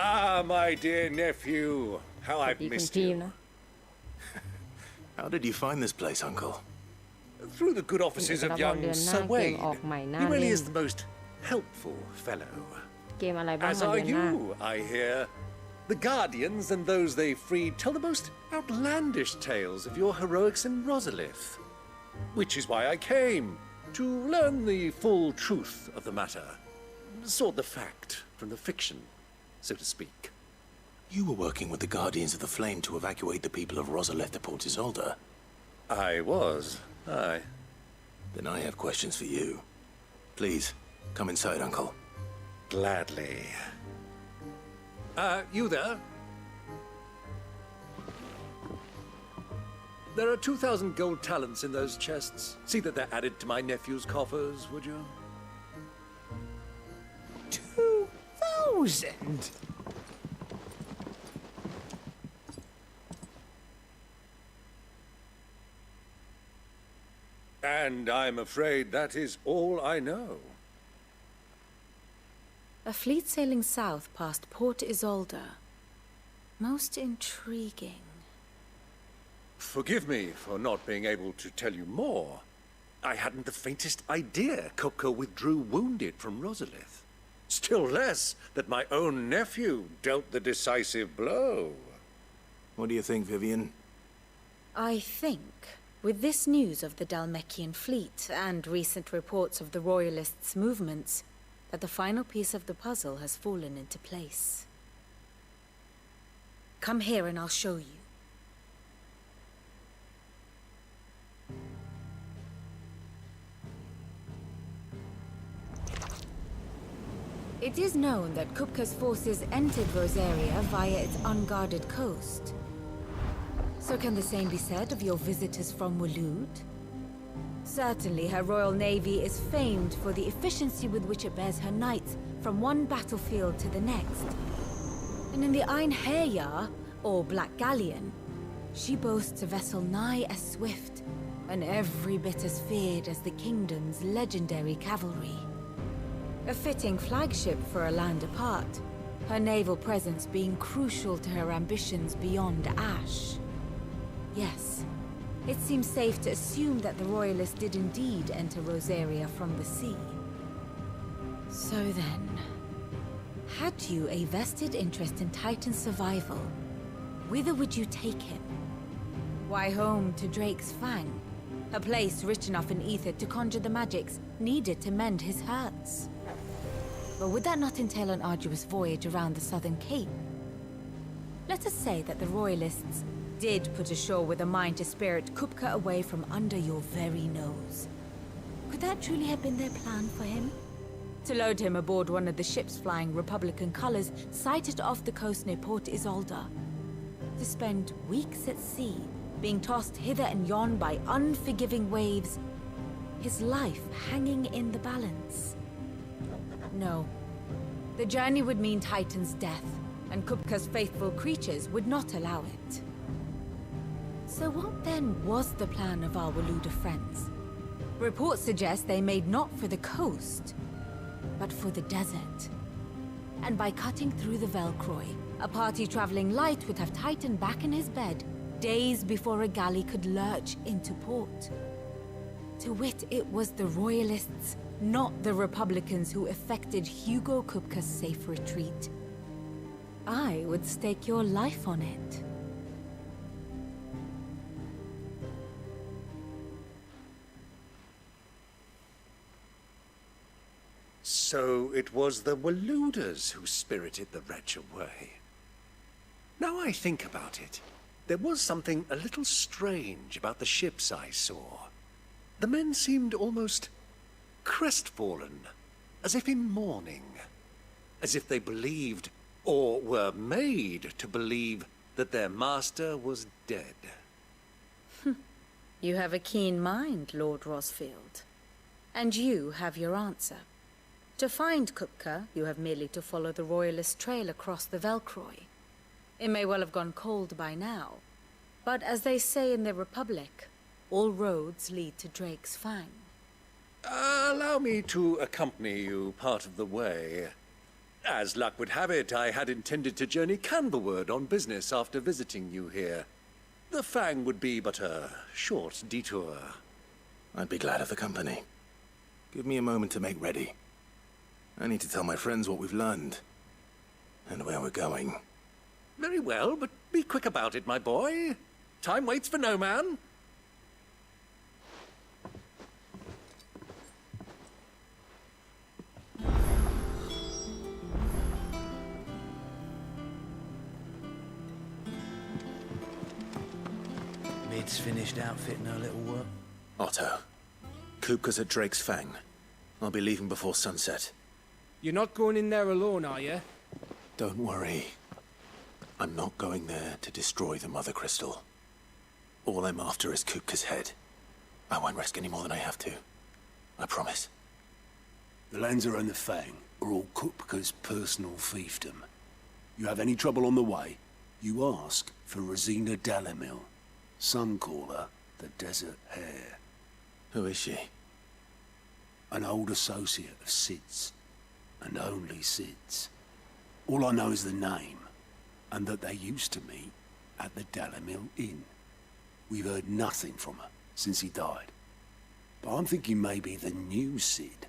Ah, my dear nephew. How I've missed you. How did you find this place, Uncle? Through the good offices of young Sir Wade. He really is the most helpful fellow. As are you, I hear. The Guardians and those they freed tell the most outlandish tales of your heroics in Rosalith. Which is why I came, to learn the full truth of the matter. Sort the fact from the fiction, so to speak. You were working with the Guardians of the Flame to evacuate the people of Rosalith to Port Isolde. I was, aye. Then I have questions for you. Please, come inside, Uncle. Gladly. You there? There are 2,000 gold talents in those chests. See that they're added to my nephew's coffers, would you? 2,000? And I'm afraid that is all I know. A fleet sailing south past Port Isolde. Most intriguing. Forgive me for not being able to tell you more. I hadn't the faintest idea Kopka withdrew wounded from Rosalith. Still less that my own nephew dealt the decisive blow. What do you think, Vivian? I think, with this news of the Dhalmekian fleet and recent reports of the Royalists' movements, that the final piece of the puzzle has fallen into place. Come here and I'll show you. It is known that Kupka's forces entered Rosaria via its unguarded coast. So can the same be said of your visitors from Waloed? Certainly her Royal Navy is famed for the efficiency with which it bears her knights from one battlefield to the next. And in the Einherjar, or Black Galleon, she boasts a vessel nigh as swift and every bit as feared as the kingdom's legendary cavalry. A fitting flagship for a land apart, her naval presence being crucial to her ambitions beyond Ash. Yes, it seems safe to assume that the Royalists did indeed enter Rosaria from the sea. So then, had you a vested interest in Titan's survival, whither would you take him? Why, home to Drake's Fang, a place rich enough in ether to conjure the magics needed to mend his hurts. But would that not entail an arduous voyage around the southern cape? Let us say that the Royalists did put ashore with a mind to spirit Kupka away from under your very nose. Could that truly have been their plan for him? To load him aboard one of the ships flying Republican colors sighted off the coast near Port Isolde. To spend weeks at sea, being tossed hither and yon by unforgiving waves, his life hanging in the balance. No. The journey would mean Titan's death, and Kupka's faithful creatures would not allow it. So what then was the plan of our Waluda friends? Reports suggest they made not for the coast, but for the desert. And by cutting through the Velcroy, a party traveling light would have Titan back in his bed days before a galley could lurch into port. To wit, it was the Royalists, not the Republicans, who effected Hugo Kupka's safe retreat. I would stake your life on it. So it was the Waluders who spirited the wretch away. Now I think about it, there was something a little strange about the ships I saw. The men seemed almost crestfallen, as if in mourning, as if they believed, or were made to believe, that their master was dead. You have a keen mind, Lord Rosfield. And you have your answer. To find Kupka, you have merely to follow the Royalist trail across the Velcroy. It may well have gone cold by now, but as they say in the Republic, all roads lead to Drake's Fang. Allow me to accompany you part of the way. As luck would have it, I had intended to journey Canberward on business after visiting you here. The Fang would be but a short detour. I'd be glad of the company. Give me a moment to make ready. I need to tell my friends what we've learned and where we're going. Very well, but be quick about it, my boy. Time waits for no man. Mid's finished outfitting her little work. Otto, Kupka's at Drake's Fang. I'll be leaving before sunset. You're not going in there alone, are you? Don't worry. I'm not going there to destroy the Mother Crystal. All I'm after is Kupka's head. I won't risk any more than I have to. I promise. The Lancer and the Fang are all Kupka's personal fiefdom. You have any trouble on the way, you ask for Rosina Dalamil. Some call her the Desert Hare. Who is she? An old associate of Sid's, and only Sid's. All I know is the name, and that they used to meet at the Dalamil Inn. We've heard nothing from her since he died. But I'm thinking maybe the new Sid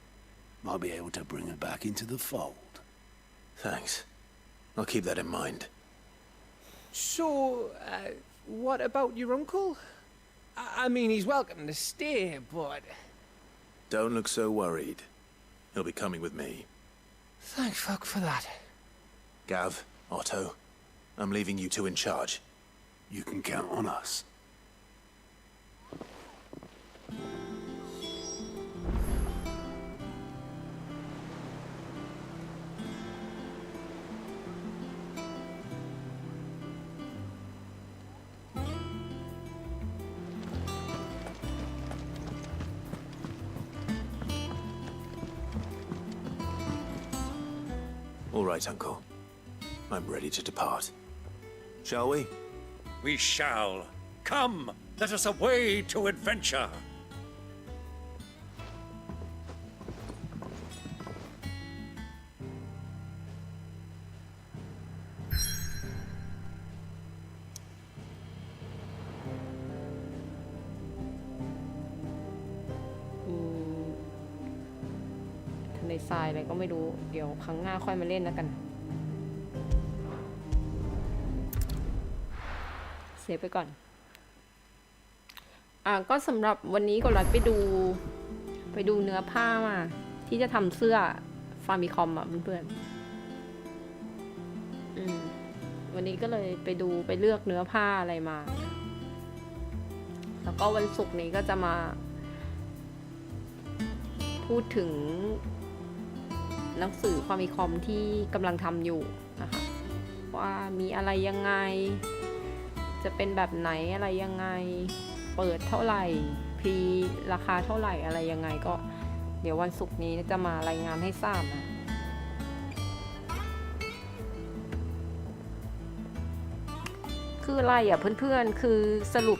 might be able to bring her back into the fold. Thanks. I'll keep that in mind. So, what about your uncle? I mean, he's welcome to stay, but... Don't look so worried. He'll be coming with me. Thank fuck for that. Gav, Otto, I'm leaving you two in charge. You can count on us. All right, Uncle. I'm ready to depart. Shall we? We shall. Come, let us away to adventure.ทะเลทรายอะไรก็ไม่รู้เดี๋ยวครั้งหน้าค่อยมาเล่นแล้วกันเซฟไปก่อนก็สำหรับวันนี้ก็เลยไปดูเนื้อผ้ามาที่จะทำเสื้อฟาร์มิคอมอ่ะเพื่อนๆวันนี้ก็เลยไปเลือกเนื้อผ้าอะไรมาแล้วก็วันศุกร์นี้ก็จะมาพูดถึงหนังสือฟาร์มิคอมที่กำลังทำอยู่นะคะว่ามีอะไรยังไงจะเป็นแบบไหนอะไรยังไงเปิดเท่าไหร่พรีราคาเท่าไหร่อะไรยังไงก็เดี๋ยววันศุกร์นี้จะมารายงานให้ทราบนะคืออะไรอ่ะเพื่อนๆคือสรุป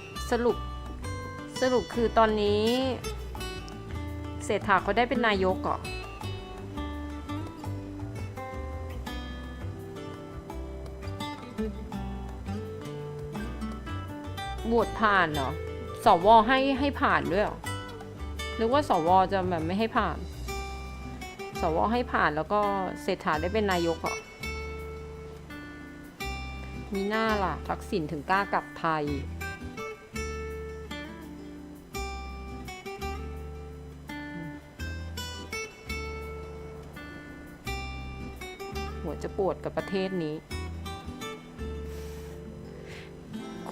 คือตอนนี้เศรษฐาเขาได้เป็นนายกเหรอโหวตผ่านเหรอสวให้ผ่านด้วยเหรอหรือว่าสวจะแบบไม่ให้ผ่านสวให้ผ่านแล้วก็เศรษฐาได้เป็นนายกเหรอมีหน้าล่ะทักษิณถึงกล้ากลับไทยหัวจะปวดกับประเทศนี้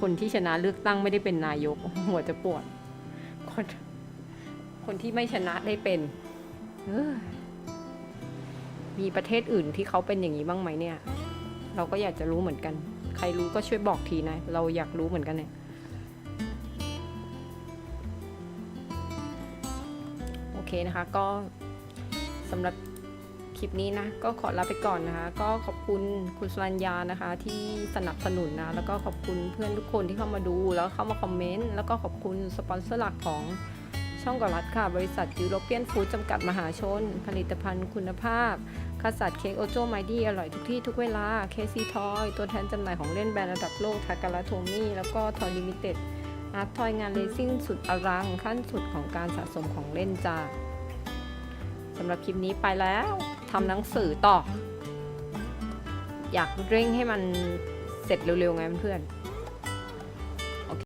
คนที่ชนะเลือกตั้งไม่ได้เป็นนายกหัวจะปวดคนที่ไม่ชนะได้เป็นมีประเทศอื่นที่เขาเป็นอย่างนี้บ้างไหมเนี่ยเราก็อยากจะรู้เหมือนกันใครรู้ก็ช่วยบอกทีนะเราอยากรู้เหมือนกันเนี่ยโอเคนะคะก็สำหรับคลิปนี้นะก็ขอลาไปก่อนนะคะก็ขอบคุณคุณสรัญญานะคะที่สนับสนุนนะแล้วก็ขอบคุณเพื่อนทุกคนที่เข้ามาดูแล้วเข้ามาคอมเมนต์แล้วก็ขอบคุณสปอนเซอร์หลักของ ช่องกอลัดค่ะบริษัทยูโรเปียนฟู้ดจำกัดมหาชนผลิตภัณฑ์คุณภาพคัสตาร์ดเค้กโอโจไมดี้อร่อยทุกที่ทุกเวลาเคซีทอยตัวแทนจำหน่ายของเล่นแบรนด์ระดับโลกทาการาโทมี่แล้วก็ทอยลิมิเต็ดอาร์ตทอยงานเลซิ่งสุดอลังขั้นสุดของการสะสมของเล่นจ้าสำหรับคลิปนี้ไปแล้วทำหนังสือต่ออยากเร่งให้มันเสร็จเร็วๆไงเพื่อนๆ